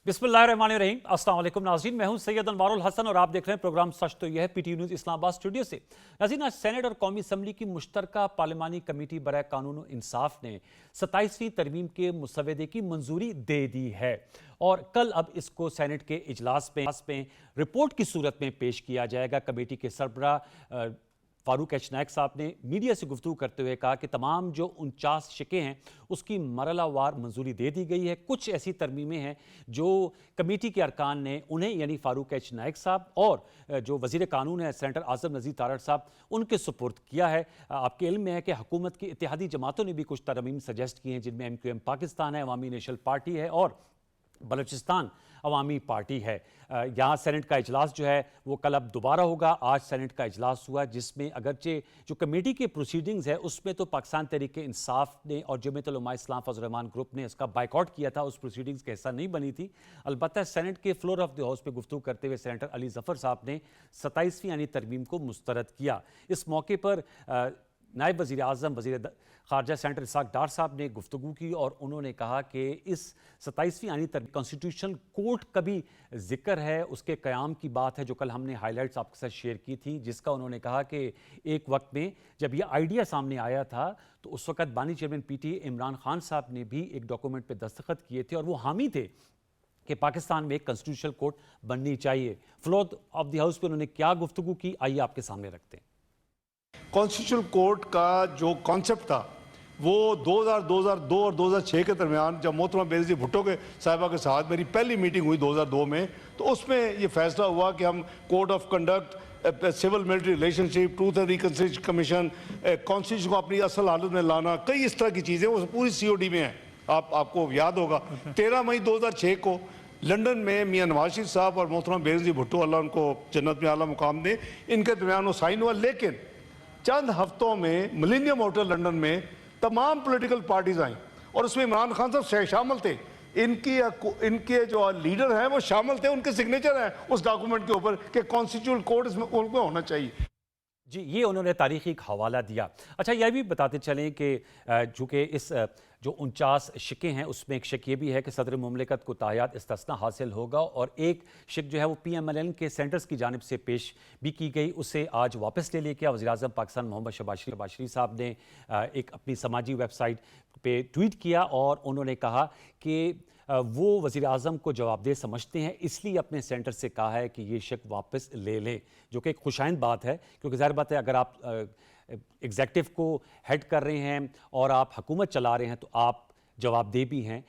बिस्मिल्लाहिर्रहमानिर्रहीम। अस्सलाम वालेकुम नाज़रीन, मैं हूं सैयद अनवारुल हसन और आप देख रहे हैं प्रोग्राम सच तो यह है पीटीवी न्यूज़ इस्लामाबाद स्टूडियो से। नाज़रीन, आज सेनेट और कौमी असम्बली की मुश्तरका पार्लिमानी कमेटी बराए कानून और इंसाफ ने 27वीं तरमीम के मुसवदे की मंजूरी दे दी है और कल अब इसको सेनेट के इजलास में रिपोर्ट की सूरत में पेश किया जाएगा। कमेटी के सरबराह फारूक एच नायक साहब ने मीडिया से गुफ्तगू करते हुए कहा कि तमाम जो 49 शिकें हैं उसकी मरहलावार मंजूरी दे दी गई है। कुछ ऐसी तरमीमें हैं जो कमेटी के अरकान ने उन्हें यानी फारूक एच नायक साहब और जो वजीर कानून है सेनेटर आजम नज़ीर तारड़ साहब उनके सुपुर्द किया है। आपके इल्म में है कि हुकूमत की इत्तेहादी जमातों ने भी कुछ तरमीम सजेस्ट की हैं, जिनमें MQM पाकिस्तान है, अवामी नेशनल पार्टी है और बलूचिस्तान अवामी पार्टी है। यहाँ सेनेट का इजलास जो है वो कल अब दोबारा होगा। आज सेनेट का इजलास हुआ जिसमें अगरचे जो कमेटी के प्रोसीडिंग्स है उसमें तो पाकिस्तान तहरीक इंसाफ ने और जमीयत उलमा इस्लाम फजल रहमान ग्रुप ने इसका बाइकआउट किया था, उस प्रोसीडिंग्स का हिस्सा नहीं बनी थी। अलबत्ता सेनेट के फ्लोर ऑफ द हाउस पे गुफ्तगू करते हुए सेनेटर अली जफर साहब ने 27वीं यानी तरमीम को मुस्तरद किया। इस मौके पर नायब वज़ीर आज़म वज़ीर ख़ारजा सेनेटर इसाक डार साहब ने गुफ्तगू की और उन्होंने कहा कि इस 27वीं यानी कॉन्स्टिट्यूशनल कोर्ट का भी जिक्र है, उसके क़याम की बात है जो कल हमने हाईलाइट्स आपके साथ शेयर की थी, जिसका उन्होंने कहा कि एक वक्त में जब यह आइडिया सामने आया था तो उस वक्त बानी चेयरमैन PTA इमरान खान साहब ने भी एक डॉक्यूमेंट पर दस्तखत किए थे और वो हामी थे कि पाकिस्तान में एक कॉन्स्टिट्यूशनल कोर्ट बननी चाहिए। फ्लोर ऑफ द हाउस पर उन्होंने क्या गुफ्तगू की, आइए आपके सामने रखते हैं। कॉन्स्टिट्यूशनल कोर्ट का जो कॉन्सेप्ट था वो 2002 और 2006 के दरमियान जब मोहतरमा बेनज़ीर भुट्टो के साहिबा के साथ मेरी पहली मीटिंग हुई 2002 में, तो उसमें ये फैसला हुआ कि हम code of conduct, civil military relationship, truth and reconciliation commission, constitution को अपनी असल हालत में लाना, कई इस तरह की चीज़ें वो पूरी COD में हैं। आपको याद होगा 13 मई 2006 को लंदन में मियां नवाज शरीफ साहब और मोहतरमा बेनज़ीर भुट्टो अल्लाह उनको जन्नत में आला मुकाम दे, इनके दरमियान वो साइन हुआ। लेकिन चंद हफ्तों में मिलेनियम होटल लंदन में तमाम पॉलिटिकल पार्टीज आई और उसमें इमरान खान साहब शामिल थे। इनके जो लीडर हैं वो शामिल थे, उनके सिग्नेचर हैं उस डॉक्यूमेंट के ऊपर कि कॉन्स्टिट्यूशनल कोर्ट इसमें उनको होना चाहिए। जी, ये उन्होंने तारीखी एक हवाला दिया। अच्छा, यह भी बताते चलें कि चूँकि इस जो 49 शिकें हैं उसमें एक शिक ये भी है कि सदर मुमलिकत को तायात इस्तिस्ना हासिल होगा और एक शिक जो है वो PMLN के सेंटर्स की जानिब से पेश भी की गई, उसे आज वापस ले लिया। वज़ीर-ए-आज़म पाकिस्तान मोहम्मद शहबाज शरीफ साहब ने एक अपनी समाजी वेबसाइट पे ट्वीट किया और उन्होंने कहा कि वो वज़ीर-ए-आज़म को जवाबदेह समझते हैं, इसलिए अपने सेंटर से कहा है कि ये शिक वापस ले लें, जो कि एक खुशाइंद बात है क्योंकि ज़ाहिर बात है अगर आप एग्जेक्टिव को हेड कर रहे हैं और आप हुकूमत चला रहे हैं तो आप जवाबदेह भी हैं।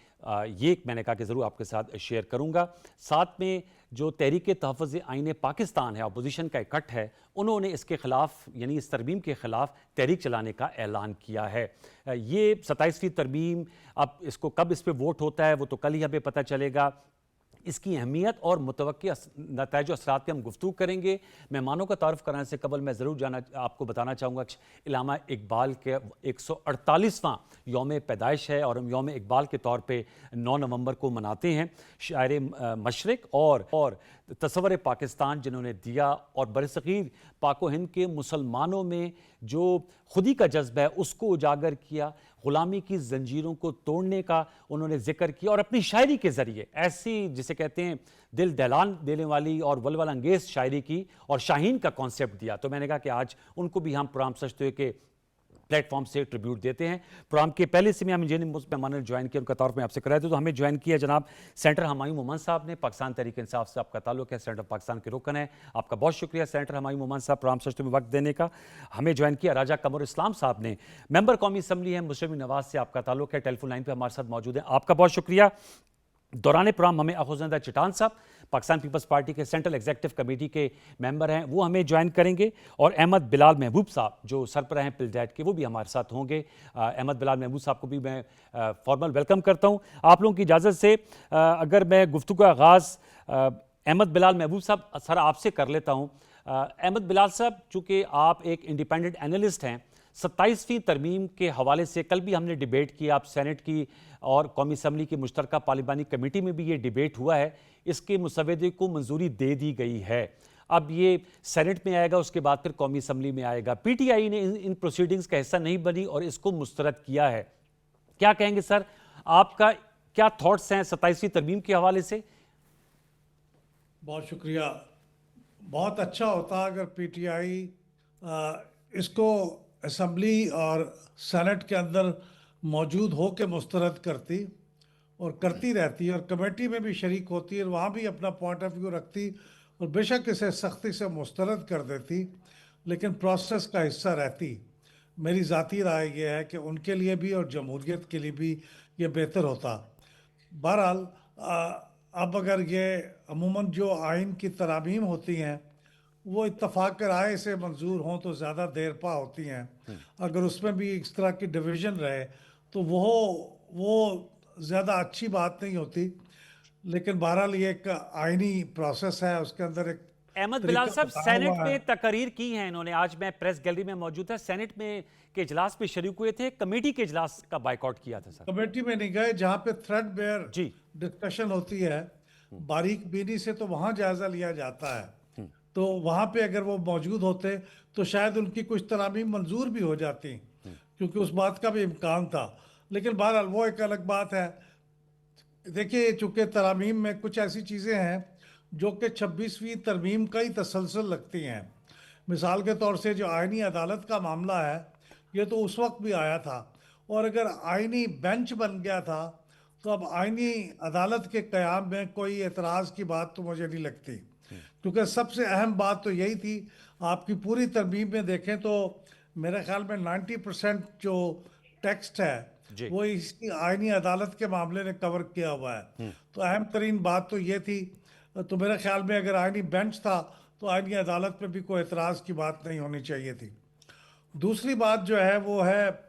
ये मैंने कहा कि ज़रूर आपके साथ शेयर करूंगा। साथ में जो तहरीक तहफ़्फ़ुज़ आईन पाकिस्तान है, अपोजिशन का इकट्ठ है, उन्होंने इसके ख़िलाफ़ यानी इस तरमीम के ख़िलाफ़ तहरीक चलाने का ऐलान किया है। ये 27वीं तरमीम, अब इसको कब इस पर वोट होता है वो तो कल ही हमें पता चलेगा। इसकी अहमियत और मुतवक्किया नताइज असरात पे हम गुफ्तगू करेंगे। मेहमानों का तारुफ कराने से कबल मैं ज़रूर आपको बताना चाहूँगा कि इल्लामा इकबाल के 148वां यौम पैदाइश है और हम यौम इकबाल के तौर पे 9 नवंबर को मनाते हैं। शायर मशरिक़ और तस्वर पाकिस्तान जिन्होंने दिया और बरसग़ीर पाक व हिंद के मुसलमानों में जो खुदी का जज्बा है उसको उजागर किया, ग़ुलामी की जंजीरों को तोड़ने का उन्होंने जिक्र किया और अपनी शायरी के ज़रिए ऐसी जिसे कहते हैं दिल दहलान देने वाली और वलवल अंगेज़ शायरी की और शाहीन का कॉन्सेप्ट दिया। तो मैंने कहा कि आज उनको भी हम प्रोग्राम सचते हुए के प्लेटफॉर्म से ट्रिब्यूट देते हैं। प्रोग्राम के पहले से में हम जिन मेहमान ने ज्वाइन किया उनका तारुफ में आपसे कराया था, तो हमें ज्वाइन किया जनाब सेनेटर हुमायूं मोमन साहब ने। पाकिस्तान तहरीक इंसाफ से आपका ताल्लुक है, सेनेटर पाकिस्तान के रुकन है। आपका बहुत शुक्रिया सेनेटर हुमायूं मोमन साहब प्रोग्राम सचते में वक्त देने का। हमें ज्वाइन किया राजा कमर इस्लाम साहब ने, मेंबर कौमी असम्बली है, मुस्लिम नवाज से आपका ताल्लुक है, टेलीफोन लाइन पर हमारे साथ मौजूद है, आपका बहुत शुक्रिया। दौरान प्रोग्राम हमें अखुज़दा चिटान साहब पाकिस्तान पीपल्स पार्टी के सेंट्रल एग्जीक्यूटिव कमेटी के मेंबर हैं, वो हमें ज्वाइन करेंगे और अहमद बिलाल महबूब साहब जो सरबराह हैं पिलडैट के, वो भी हमारे साथ होंगे। अहमद बिलाल महबूब साहब को भी मैं फॉर्मल वेलकम करता हूँ। आप लोगों की इजाज़त से अगर मैं गुफ्तगू का आगाज़ अहमद बिलाल महबूब साहब सर आपसे कर लेता हूँ। अहमद बिलाल साहब, चूँकि आप एक इंडिपेंडेंट एनालिस्ट हैं, 27वीं तरमीम के हवाले से कल भी हमने डिबेट किया, आप सेनेट की और कौमी असम्बली की मुश्तरका पार्लिमानी कमेटी में भी ये डिबेट हुआ है, इसके मुसवदे को मंजूरी दे दी गई है। अब ये सेनेट में आएगा, उसके बाद फिर कौमी असम्बली में आएगा। PTI ने इन प्रोसीडिंग्स का हिस्सा नहीं बनी और इसको मुस्तरद किया है। क्या कहेंगे सर, आपका क्या थॉट्स हैं 27वीं तरमीम के हवाले से? बहुत शुक्रिया। बहुत अच्छा होता अगर पीटीआई इसको असम्बली और सेनेट के अंदर मौजूद हो के मुस्तरद करती और करती रहती और कमेटी में भी शरीक होती और वहाँ भी अपना पॉइंट ऑफ व्यू रखती और बेशक इसे सख्ती से मुस्तरद कर देती, लेकिन प्रोसेस का हिस्सा रहती। मेरी ज़ाती राय ये है कि उनके लिए भी और जमहूरियत के लिए भी ये बेहतर होता। बहरहाल अब अगर ये अमूमन जो आइन की तरामीम होती हैं वो इत्तफाक राय से मंजूर हों तो ज़्यादा देर पा होती हैं। अगर उसमें भी इस तरह की डिवीज़न रहे तो वो ज़्यादा अच्छी बात नहीं होती। लेकिन बहरहाल ये एक आइनी प्रोसेस है, उसके अंदर एक अहमद बिलाल तरीका साहब, बताया सेनेट हुआ है। में तकरीर की है इन्होंने। आज मैं प्रेस गैलरी में मौजूद था, सेनेट में के इजलास में शरीक हुए थे, कमेटी के इजलास का बायकॉट किया था सर। कमेटी में नहीं गए, जहाँ पे थ्रेड बेयर जी। डिस्कशन होती है बारीक बीनी से, तो वहाँ जायज़ा लिया जाता है। तो वहाँ पे अगर वो मौजूद होते तो शायद उनकी कुछ तरामीम मंजूर भी हो जाती, क्योंकि उस बात का भी इम्कान था। लेकिन बहरहाल वो एक अलग बात है। देखिए, चूँकि तरामीम में कुछ ऐसी चीज़ें हैं जो कि 26वीं तरमीम का ही तसलसल लगती हैं। मिसाल के तौर से जो आइनी अदालत का मामला है, ये तो उस वक्त भी आया था, और अगर आइनी बेंच बन गया था तो अब आइनी अदालत के क़याम में कोई एतराज़ की बात तो मुझे नहीं लगती, क्योंकि सबसे अहम बात तो यही थी। आपकी पूरी तरमीम में देखें तो मेरे ख्याल में 90% जो टेक्स्ट है जी। वो इसकी आइनी अदालत के मामले ने कवर किया हुआ है। तो अहम तरीन बात तो ये थी। तो मेरे ख्याल में अगर आइनी बेंच था तो आइनी अदालत में भी कोई एतराज़ की बात नहीं होनी चाहिए थी। दूसरी बात जो है वो है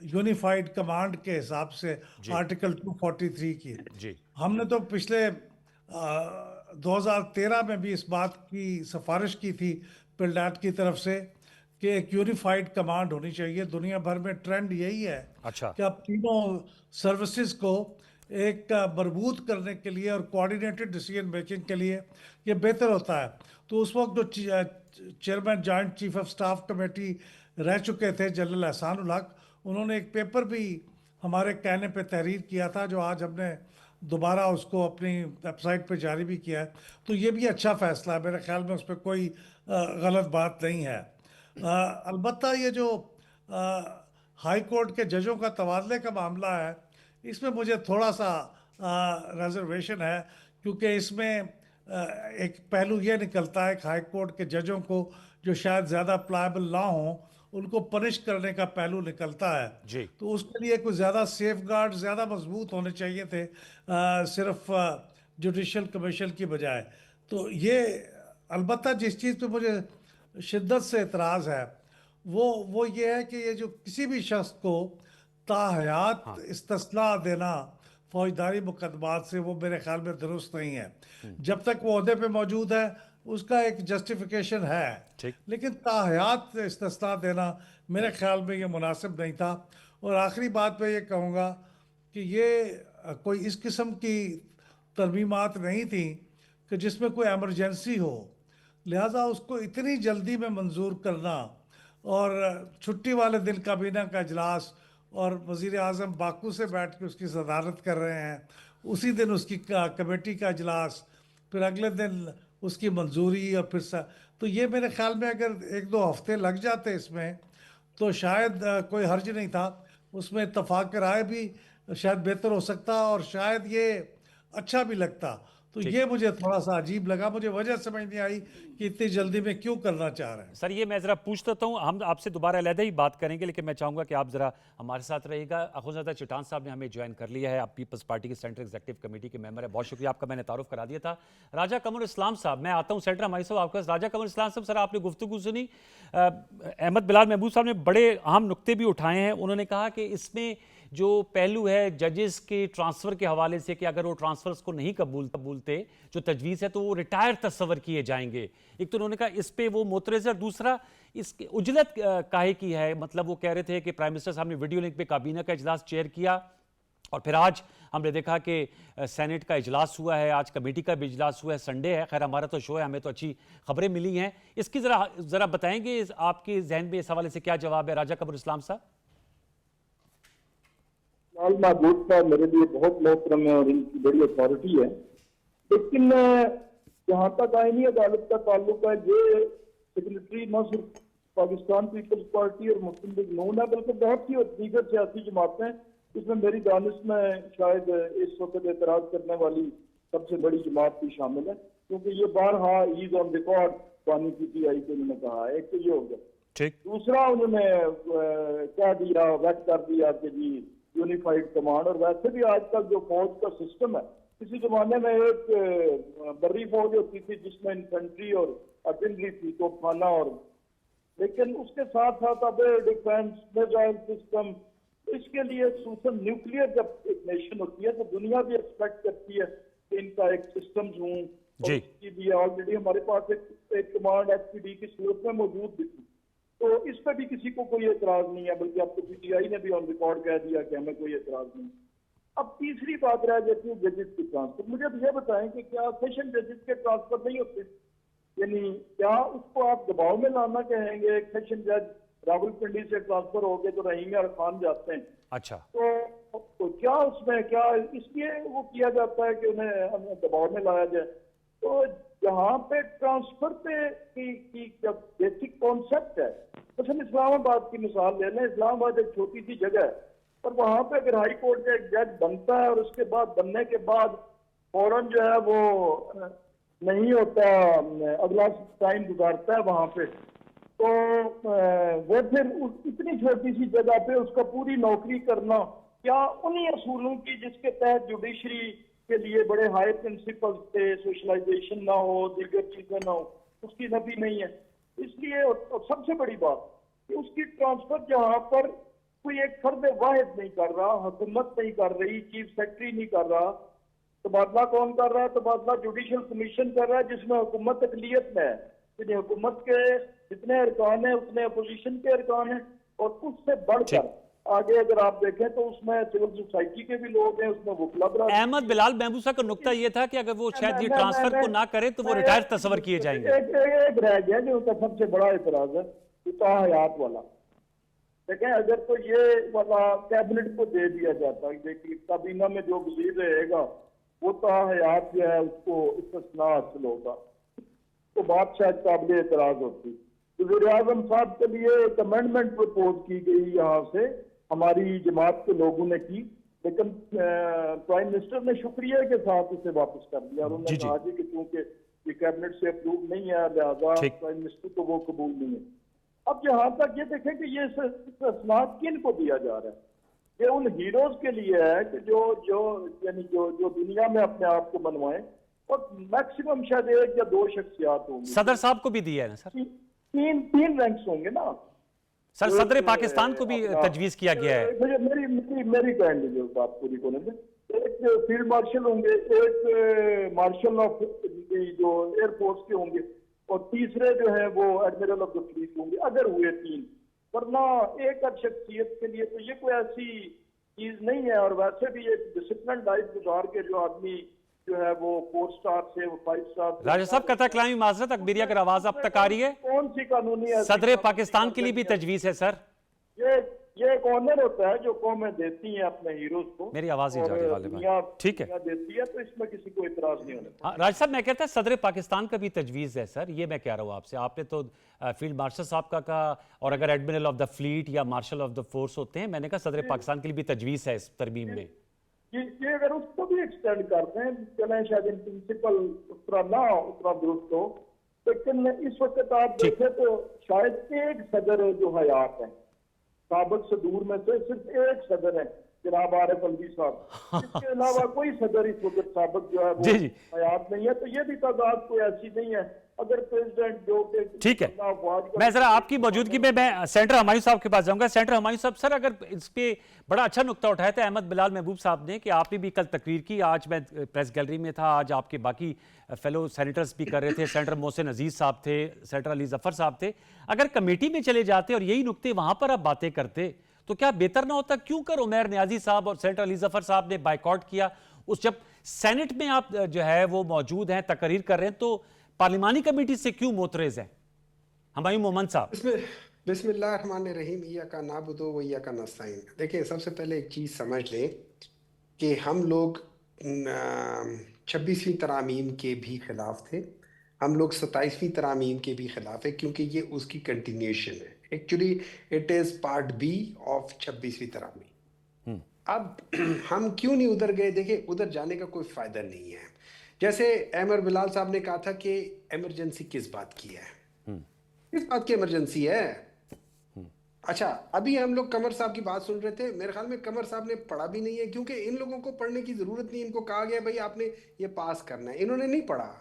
यूनिफाइड कमांड के हिसाब से जी। आर्टिकल 243 की। जी। हमने तो पिछले 2013 में भी इस बात की सिफारिश की थी पिलडाट की तरफ से कि एक यूनिफाइड कमांड होनी चाहिए। दुनिया भर में ट्रेंड यही है अच्छा। कि अब तीनों सर्विसेज को एक मजबूत करने के लिए और कोऑर्डिनेटेड डिसीजन मेकिंग के लिए ये बेहतर होता है। तो उस वक्त जो chairman joint chief of staff committee रह चुके थे जनरल एहसान उल हक, उन्होंने एक पेपर भी हमारे कहने पे तहरीर किया था, जो आज हमने दोबारा उसको अपनी वेबसाइट पे जारी भी किया है। तो ये भी अच्छा फैसला है, मेरे ख्याल में उस पर कोई गलत बात नहीं है। अलबत्ता ये जो हाई कोर्ट के जजों का तबादले का मामला है, इसमें मुझे थोड़ा सा रिजर्वेशन है, क्योंकि इसमें एक पहलू ये निकलता है कि हाई कोर्ट के जजों को जो शायद ज़्यादा प्लायबल ना हो उनको पनिश करने का पहलू निकलता है। जी। तो उसके लिए कुछ ज़्यादा सेफ गार्ड ज़्यादा मजबूत होने चाहिए थे, सिर्फ जुडिशल कमीशन की बजाय। तो ये अलबत्ता जिस चीज़ पे मुझे शिद्दत से एतराज़ है वो ये है कि ये जो किसी भी शख्स को ताहयात हाँ। इस्तिस्ला देना फौजदारी मुकदमात से, वो मेरे ख्याल में दुरुस्त नहीं है। जब तक वो ओहदे पे मौजूद है उसका एक जस्टिफिकेशन है, ठीक। लेकिन ताहयात इस्तिस्ना देना मेरे ख्याल में ये मुनासिब नहीं था। और आखिरी बात मैं ये कहूँगा कि ये कोई इस किस्म की तरमीमात नहीं थी कि जिसमें कोई एमरजेंसी हो, लिहाजा उसको इतनी जल्दी में मंजूर करना, और छुट्टी वाले दिन काबीना का इजलास और वज़ीर आज़म बाकू से बैठ के उसकी सदारत कर रहे हैं, उसी दिन उसकी कमेटी का इजलास, फिर अगले दिन उसकी मंजूरी, और फिर तो ये मेरे ख्याल में अगर एक दो हफ्ते लग जाते इसमें तो शायद कोई हर्ज नहीं था। उसमें इत्तफाक राय भी शायद बेहतर हो सकता और शायद ये अच्छा भी लगता। तो ठीक। ये मुझे थोड़ा सा अजीब लगा, मुझे वजह समझ नहीं आई कि इतनी जल्दी में क्यों करना चाह रहे हैं। सर, ये मैं ज़रा पूछ देता हूँ, हम आपसे दोबारा अलहदा ही बात करेंगे, लेकिन मैं चाहूँगा कि आप ज़रा हमारे साथ रहिएगा। अखुंज़ादा चिटान साहब ने हमें ज्वाइन कर लिया है, आप पीपल्स पार्टी के सेंट्रल एग्जीक्यूटिव कमेटी के मेंबर है। बहुत शुक्रिया आपका, मैंने तारुफ करा दिया था। राजा कमर इस्लाम साहब, मैं आता हूँ सेंटर हमारी साहब आपके पास। राजा कमर इस्लाम साहब, सर आपने गुफ्तगू सुनी, अहमद बिलाल महबूब साहब ने बड़े अहम नुक्ते भी उठाए हैं। उन्होंने कहा कि इसमें जो पहलू है जजेस के ट्रांसफ़र के हवाले से, कि अगर वो ट्रांसफ़र्स को नहीं कबूलते जो तजवीज़ है तो वो रिटायर तस्वर किए जाएंगे। एक तो उन्होंने कहा इस पे वो मोतरज़ है, दूसरा इसकी उजलत काहे की है। मतलब वो कह रहे थे कि प्राइम मिनिस्टर साहब ने वीडियो लिंक पे काबीना का इजलास चेयर किया, और फिर आज हमने देखा कि सेनेट का इजलास हुआ है, आज कमेटी का भी इजलास हुआ है, संडे है, खैर हमारा तो शो है, हमें तो अच्छी खबरें मिली हैं। इसकी ज़रा बताएंगे आपके जहन में इस हवाले से क्या जवाब है राजा कमर इस्लाम साहब? लाल महबूब साहब मेरे लिए बहुत मोहतरम है और इनकी बड़ी अथॉरिटी है, लेकिन जहाँ तक आईनी अदालत का ताल्लुक है, ये सेक्रेटरी न सिर्फ पाकिस्तान पीपल्स पार्टी और मुस्लिम लीग नून है, बल्कि बहुत सी दीगर सियासी जमातें, इसमें मेरी दानिश में शायद इस वक्त एतराज करने वाली सबसे बड़ी जमात भी शामिल है, क्योंकि ये बारहा ईज ऑन रिकॉर्ड पानी PTI को उन्होंने कहा है। एक तो ये हो गया। ठीक। दूसरा, उन्होंने कह दिया, व्यक्त कर दिया कि जी यूनिफाइड कमांड, और वैसे भी आजकल जो फौज का सिस्टम है, किसी जमाने में एक बर्री फौज होती थी जिसमें इन्फेंट्री और आर्टिलरी थी, तोपखाना, और लेकिन उसके साथ साथ अब डिफेंस मिसाइल सिस्टम, इसके लिए खसूसन न्यूक्लियर जब एक नेशन होती है तो दुनिया भी एक्सपेक्ट करती है कि इनका एक सिस्टम हूँ। जी। इसके लिए ऑलरेडी हमारे पास एक कमांड SPD की सूरत में मौजूद भी थी, तो इस पर भी किसी को कोई एतराज नहीं है, बल्कि आपको PTI ने भी ऑन रिकॉर्ड कह दिया कि हमें कोई एतराज नहीं। अब तीसरी बात रह जाती है जजेस की ट्रांसफर। मुझे अब यह बताएं कि क्या सेशन जजेस के ट्रांसफर नहीं होते, यानी क्या उसको आप दबाव में लाना कहेंगे? एक सेशन जज रावलपिंडी से ट्रांसफर हो गए तो रहीम यार खान जाते हैं, अच्छा, तो क्या उसमें क्या इसलिए वो किया जाता है कि उन्हें दबाव में लाया जाए? तो जहाँ पे ट्रांसफर पे की जब बेसिक कॉन्सेप्ट है, तो हम इस्लामाबाद की मिसाल ले लें। इस्लामाबाद एक छोटी सी जगह है, पर वहाँ पे अगर हाई कोर्ट का एक जज बनता है और उसके बाद बनने के बाद फौरन जो है वो नहीं होता, अगला टाइम गुजारता है वहाँ पे, तो वो फिर इतनी छोटी सी जगह पे उसका पूरी नौकरी करना, क्या उन्हीं असूलों की जिसके तहत जुडिशरी के लिए बड़े हाई प्रिंसिपल्स थे, सोशलाइजेशन ना हो, दीगर चीजें ना हो, उसकी नफी नहीं है। इसलिए और सबसे बड़ी बात कि उसकी ट्रांसफर जहाँ पर कोई एक फर्द वाहिद नहीं कर रहा, हुकूमत नहीं कर रही, चीफ सेक्रेटरी नहीं कर रहा, तबादला कौन कर रहा है? तबादला जुडिशल कमीशन कर रहा है, जिसमें हुकूमत अक़लियत में है। यानी हुकूमत के जितने अरकान हैं उतने अपोजिशन के अरकान हैं, और उससे बढ़कर आगे अगर आप देखें तो उसमें सिविल सोसाइटी के भी लोग हैं, उसमें वकला बरादरी। अहमद बिलाल महबूब साहब का नुक्ता ये था कि अगर वो शायद ये ट्रांसफर को ना करे तो वो रिटायर तस्वर किए जाएंगे। एक रह गया जो उनका सबसे बड़ा एतराज है, हयात वाला। देखें, अगर तो ये वाला कैबिनेट को दे दिया जाता है, देखिए काबीना में जो वजीर रहेगा वो हयात जो है उसको इस्तिस्ना हासिल होगा, तो बात शायद काबिल एतराज होती। तो वज़ीर आज़म साहब के लिए एक अमेंडमेंट प्रपोज की गई यहाँ से, हमारी जमात के लोगों ने की, लेकिन प्राइम मिनिस्टर ने शुक्रिया के साथ उसे वापस कर दिया, और उन्होंने कहा कि क्योंकि ये कैबिनेट से अप्रूव नहीं है, लिहाजा प्राइम मिनिस्टर को वो कबूल नहीं है। अब जहाँ तक ये देखें कि ये असलाहत किन को दिया जा रहा है, ये उन हीरोज के लिए है कि जो दुनिया में अपने आप को बनवाएं, और मैक्सिमम शायद 1 या 2 शख्सियात होंगी। सदर साहब को भी दिया है ना सर? तीन रैंक्स होंगे ना सर। सदर पाकिस्तान को भी तजवीज किया गया है। मेरी काइंड लीजिए बात पूरी होने में। एक फील्ड मार्शल होंगे, एक मार्शल ऑफ जो एयरफोर्स के होंगे, और तीसरे जो है वो एडमिरल ऑफ द फ्लीट होंगे, अगर हुए 3। वरना एक शख्सियत के लिए तो ये कोई ऐसी चीज नहीं है। और वैसे भी एक डिसिप्लिन लाइफ गुजार के जो आदमी जो है वो 4 स्टार से 5 स्टार। राजा साहब, कथा कलामी माजरत, अकबरिया की आवाज अब तक आ रही है। कौन सी कानूनी सदर पाकिस्तान के लिए भी तजवीज है सर? ये एक ऑनर होता है जो कौमें देती हैं अपने हीरोज को। मेरी आवाज ही जा रही है, ठीक है, देती है, तो इसमें किसी को इतराज नहीं होना। राज साहब, मैं कहता सदर पाकिस्तान का भी तजवीज़ है सर, ये मैं कह रहा हूँ आपसे। आपने तो फील्ड मार्शल साहब का कहा, और अगर एडमिरल ऑफ द फ्लीट या मार्शल ऑफ द फोर्स होते हैं, मैंने कहा सदर पाकिस्तान के लिए भी तजवीज़ है इस तरमीम में। ये अगर उसको भी एक्सटेंड करते हैं, चलें शायद इन प्रिंसिपल उतना दुरुस्त हो, लेकिन इस वक्त आप देखें तो शायद एक सदर जो हयात है, साबिक सदूर में से सिर्फ एक सदर है, जनाब आरिफ अलवी साहब। इसके अलावा कोई सदर इस वक्त साबिक जो है वो हयात नहीं है। तो ये भी तादाद कोई ऐसी नहीं है। अगर प्रेसिडेंट जो ठीक है, मैं जरा आपकी मौजूदगी में मैं सेंटर हमायूं साहब के पास जाऊंगा। सेंटर हमायूं साहब, सर अगर इस पे बड़ा अच्छा नुक्ता उठाया था अहमद बिलाल महबूब साहब ने कि आपने भी कल तकरीर की, आज मैं प्रेस गैलरी में था, आज आपके बाकी फेलो सेनेटर्स भी कर रहे थे, सेनेटर मोहसिन अजीज साहब थे, सेनेटर अली जफर साहब थे। अगर कमेटी में चले जाते और यही नुक्ते वहां पर आप बातें करते तो क्या बेहतर ना होता? क्यों कर उमैर नियाजी साहब और सेनेटर अली जफर साहब ने बाइकआउट किया? उस जब सेनेट में आप जो है वो मौजूद हैं, तकरीर कर रहे हैं, तो पार्लिमानी कमेटी से क्यों मोतरेज हैं? हमायूं मोहम्मद साहब। बिस्मिल्लाहिर्रहमानिर्रहीम, इय्याका नअबुदु व इय्याका नस्तईन। देखिए, सबसे पहले एक चीज समझ लें कि हम लोग 26वीं तरामीम के भी खिलाफ थे। हम लोग 27वीं तरामीम के भी खिलाफ है क्योंकि ये उसकी कंटिन्यूएशन है। Actually it is part B of 26वीं तरामीम। अब हम क्यों नहीं उधर गए? देखिए, उधर जाने का कोई फायदा नहीं है। जैसे अहमद बिलाल साहब ने कहा था कि इमरजेंसी किस बात की है, किस बात की इमरजेंसी है? अच्छा, अभी हम लोग कमर साहब की बात सुन रहे थे, मेरे ख्याल में कमर साहब ने पढ़ा भी नहीं है, क्योंकि इन लोगों को पढ़ने की जरूरत नहीं। इनको कहा गया भाई आपने ये पास करना है, इन्होंने नहीं पढ़ा।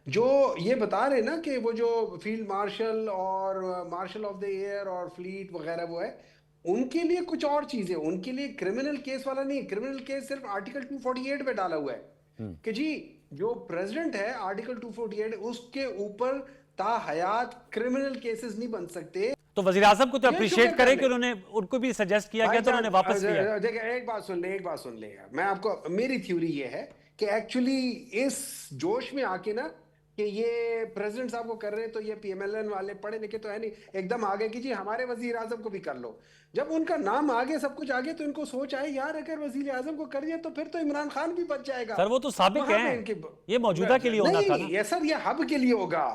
जो ये बता रहे ना कि वो जो फील्ड मार्शल और मार्शल ऑफ द एयर और फ्लीट वगैरह वो है, उनके लिए कुछ और चीज है। उनके लिए क्रिमिनल केस वाला नहीं, क्रिमिनल केस सिर्फ आर्टिकल 248 पे डाला हुआ है कि जी जो प्रेसिडेंट है आर्टिकल 248 उसके ऊपर ताहयात क्रिमिनल केसेस नहीं बन सकते। तो वजीर आजम को तो ये अप्रिशिएट क्यों करें कर कि उन्होंने, उनको भी सजेस्ट किया गया तो उन्होंने वापस लिया। देखिए, एक बात सुन ले, एक बात सुन ले। मैं आपको, मेरी थ्योरी ये है कि एक्चुअली इस जोश में आके ना कि ये प्रेसिडेंट साहब को कर रहे हैं, तो ये पीएमएलएन वाले पढ़े लिखे तो है नहीं, एकदम आगे कि जी हमारे वजीर आजम को भी कर लो। जब उनका नाम आगे, सब कुछ आगे, तो इनको सोच आए यार अगर वजीर आजम को कर दिया तो फिर तो इमरान खान भी बच जाएगा। सर वो तो साबिक वहां पे हैं, इनकी ये मौजूदा के लिए होना था ना। नहीं, ये सर ये हब के लिए होगा।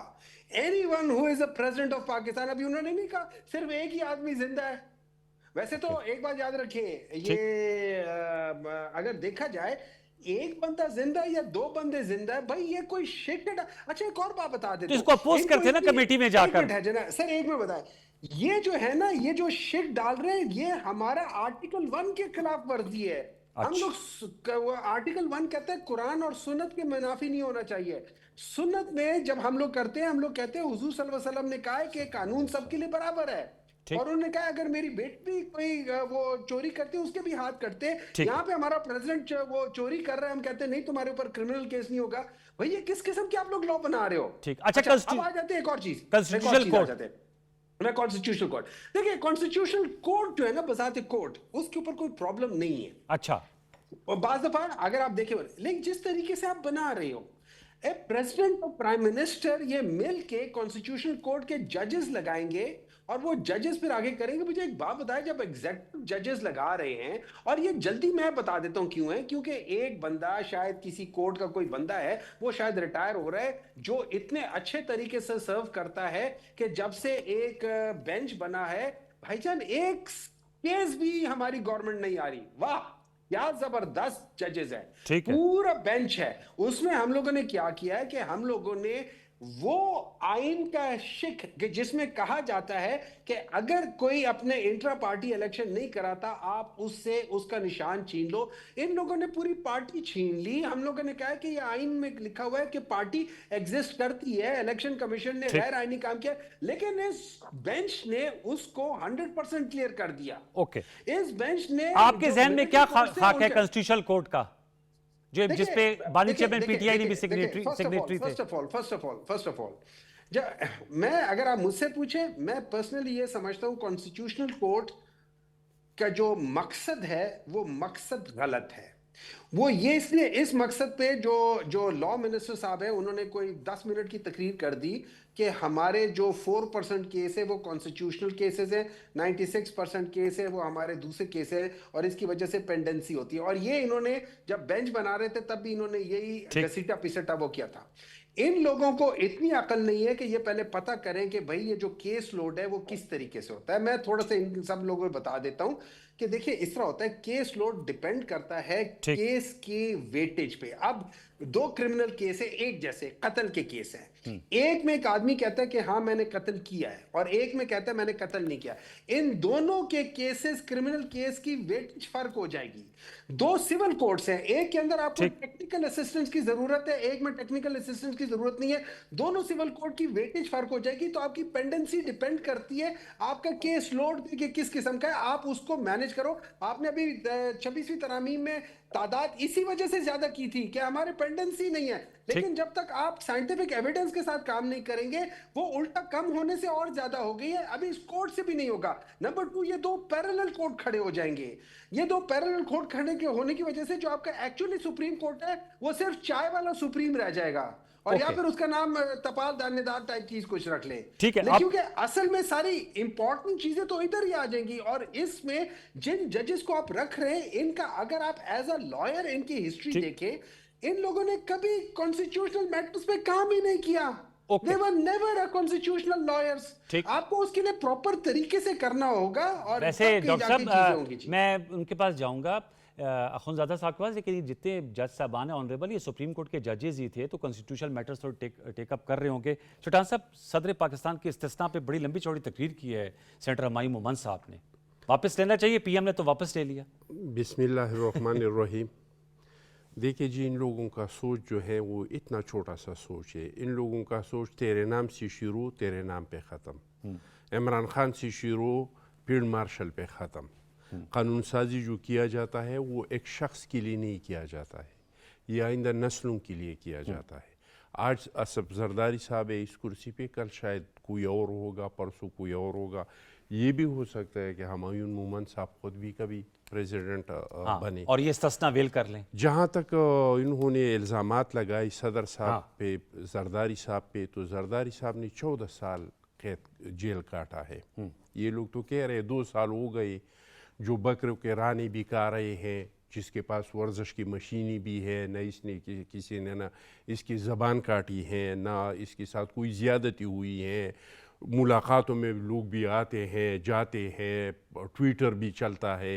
Anyone who is a president of Pakistan, अभी उन्होंने नहीं कहा सिर्फ एक ही आदमी जिंदा है। वैसे तो एक बात याद रखिए, ये अगर देखा जाए एक बंदा जिंदा है या दो बंदे जिंदा है, भाई ये कोई शिट। अच्छा, एक और बात बता देता तो इसको अपोज करते ना कमेटी में जाकर। सर एक में बताए, ये जो है ना, ये जो शिट डाल रहे हैं, ये हमारा आर्टिकल 1 के खिलाफ वर्जी है। हम लोग आर्टिकल 1 कहते हैं कुरान और सुन्नत के मुनाफी नहीं होना चाहिए। सुन्नत में जब हम लोग करते हैं, हम लोग कहते हैं हुजूर सल्लल्लाहु अलैहि वसल्लम ने कहा है कि कानून सबके लिए बराबर है, और उन्होंने कहा अगर मेरी बेटी भी कोई वो चोरी करती है उसके भी हाथ कटते। यहाँ पे हमारा प्रेसिडेंट वो चोरी कर रहा है, हम कहते हैं नहीं तुम्हारे ऊपर क्रिमिनल केस नहीं होगा। भाई ये किस किस्म के आप लोग लॉ बना रहे हो? ठीक, अच्छा, अब आ जाते हैं एक और चीज, कॉन्स्टिट्यूशनल कोर्ट। मैं कॉन्स्टिट्यूशनल कोर्ट, देखिए कॉन्स्टिट्यूशनल कोर्ट जो है ना, बजाते कोर्ट, उसके ऊपर कोई प्रॉब्लम नहीं है। अच्छा, और बाज़ दफा अगर आप देखें, लेकिन जिस तरीके से आप बना रहे हो, ए प्रेसिडेंट और प्राइम मिनिस्टर ये मिल के कॉन्स्टिट्यूशनल कोर्ट के जजेस लगाएंगे, और वो जजेस फिर आगे करेंगे। मुझे एक बात बताया, जब एग्जेक्टिव जजेस लगा रहे हैं, और ये जल्दी मैं बता देता हूं क्यों है, क्योंकि एक बंदा शायद किसी कोर्ट का कोई बंदा है, वो शायद रिटायर हो रहा है, जो इतने अच्छे तरीके से सर्व करता है कि जब से एक बेंच बना है भाईजान, एक केस भी हमारी गवर्नमेंट नहीं आ रही। वाह क्या जबरदस्त जजेस है, पूरा बेंच है। उसमें हम लोगों ने क्या किया है कि हम लोगों ने वो आइन का शिक जिसमें कहा जाता है कि अगर कोई अपने इंट्रा पार्टी इलेक्शन नहीं कराता, आप उससे उसका निशान छीन लो। इन लोगों ने पूरी पार्टी छीन ली। हम लोगों ने कहा कि ये आइन में लिखा हुआ है कि पार्टी एग्जिस्ट करती है, इलेक्शन कमीशन ने गैर आइनी काम किया, लेकिन इस बेंच ने उसको 100% क्लियर कर दिया। ओके, इस बेंच ने, आपके जहन में क्या खाक है कॉन्स्टिट्यूशनल कोर्ट का, जो जिस पे बानी चेयरमैन पीटीआई ने भी सिग्नेटरी थे? फर्स्ट ऑफ ऑल मैं, अगर आप मुझसे पूछे, मैं पर्सनली ये समझता हूं कॉन्स्टिट्यूशनल कोर्ट का जो मकसद है वो मकसद गलत है। वो ये इसलिए, इस मकसद पे जो लॉ मिनिस्टर साहब है, उन्होंने कोई 10 मिनट की तकरीर कर दी कि हमारे जो 4% केस है वो कॉन्स्टिट्यूशनल केसेस है, 96% केस है वो हमारे दूसरे केस है, और इसकी वजह से पेंडेंसी होती है। और ये इन्होंने जब बेंच बना रहे थे तब भी इन्होंने यही घसीटा पिसटा वो किया था। इन लोगों को इतनी अकल नहीं है कि ये पहले पता करें कि भाई ये जो केस लोड है वो किस तरीके से होता है। मैं थोड़ा सा इन सब लोगों को बता देता हूं कि देखिए इस तरह होता है, केस लोड डिपेंड करता है केस के वेटेज पे। अब 2 क्रिमिनल केस है, एक जैसे कत्ल के केस है, एक में एक आदमी कहता है कि हाँ मैंने कत्ल किया है, और एक में कहता है मैंने कत्ल नहीं किया। इन दोनों के केसेस, क्रिमिनल केस की वेटेज फर्क हो जाएगी। 2 सिविल कोर्ट्स हैं, एक के अंदर आपको टेक्निकल असिस्टेंस की जरूरत है, एक में टेक्निकल असिस्टेंस की जरूरत नहीं है। दोनों सिविल कोर्ट की वेटेज फर्क हो जाएगी। तो आपकी पेंडेंसी डिपेंड करती है आपका केस लोड देखिए किस किस्म का है, आप उसको मैनेज करो। आपने अभी 26वीं तरामीम में तादाद इसी वजह से ज्यादा की थी कि हमारे पेंडेंसी नहीं है, लेकिन जब तक आप साइंटिफिक एविडेंस के साथ काम नहीं करेंगे, वो उल्टा कम होने से और ज्यादा हो गई है। अभी इस कोर्ट से भी नहीं होगा। नंबर 2, ये 2 पैरेलल कोर्ट खड़े हो जाएंगे। ये 2 पैरेलल कोर्ट खड़े के होने की वजह से जो आपका एक्चुअली सुप्रीम कोर्ट है वो सिर्फ चाय वाला सुप्रीम रह जाएगा, और या Okay. फिर उसका नाम तपाल दानेदार टाइप चीज कुछ रख लें। ठीक है, लेकिन क्योंकि असल में सारी इंपॉर्टेंट चीजें तो इधर ही आ जाएंगी, और इसमें जिन जजेस को आप रख रहे हैं, इनका अगर आप एज अ लॉयर इनकी हिस्ट्री ठीक। देखें, इन लोगों ने कभी कॉन्स्टिट्यूशनल मैटर्स पे काम ही नहीं किया। Okay. They were never a constitutional lawyers. ठीक। आपको उसके लिए प्रॉपर तरीके से करना होगा, और वैसे तब कहीं डॉक्टर जाके चीजें होंगी साहब जी। मैं उनके पास जाऊंगा अखुनज़ादा साहब के पास, लेकिन ये जितने जज साहबान हैं ऑनरेबल, ये सुप्रीम कोर्ट के जजेस ही थे, तो कॉन्स्टिट्यूशनल मैटर्स तो टेकअप कर रहे होंगे। चौटान साहब, सदर पाकिस्तान के इस्तिस्ना पे बड़ी लंबी चौड़ी तकरीर की है सेनेटर हमायूं मोमन साहब ने, वापस लेना चाहिए, पीएम ने तो वापस ले लिया। बिस्मिल्लाहिर्रहमानिर्रहीम। देखिए जी, इन लोगों का सोच जो है वो इतना छोटा सा सोच है। इन लोगों का सोच तेरे नाम से शुरू, तेरे नाम पे ख़त्म। इमरान खान से शुरू, फील्ड मार्शल पे ख़त्म। कानून साजी जो किया जाता है वो एक शख्स के लिए नहीं किया जाता है, ये आइंदा नस्लों के लिए किया जाता है। आज असफ जरदारी साहब है इस कुर्सी पे, कल शायद कोई और होगा, परसों कोई और होगा। ये भी हो सकता है कि हमायूं मोमन साहब खुद भी कभी प्रेसिडेंट बने, और ये इस्तिस्ना वेल कर लें। जहाँ तक इन्होंने इल्ज़ामात लगाए सदर साहब पे, जरदारी साहब पे, तो जरदारी साहब ने 14 साल कैद जेल काटा है। ये लोग तो कह रहे 2 साल हो गए, जो बकरों के राने बिका रहे हैं, जिसके पास वर्जिश की मशीनी भी है, न इसने किसी ने ना इसकी ज़बान काटी है, ना इसके साथ कोई ज़्यादती हुई है। मुलाकातों में लोग भी आते हैं, जाते हैं, ट्विटर भी चलता है।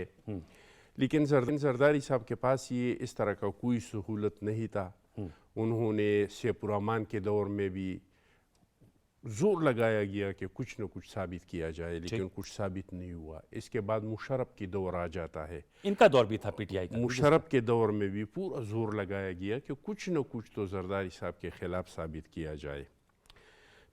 लेकिन जरदारी साहब के पास ये इस तरह का कोई सहूलत नहीं था। उन्होंने शेपुररहमान के दौर में भी जोर लगाया गया कि कुछ न कुछ साबित किया जाए, लेकिन कुछ साबित नहीं हुआ। इसके बाद मुशर्रफ की दौर आ जाता है, इनका दौर भी था पीटीआई का। मुशर्रफ के दौर में भी पूरा जोर लगाया गया कि कुछ न कुछ तो जरदारी साहब के खिलाफ साबित किया जाए।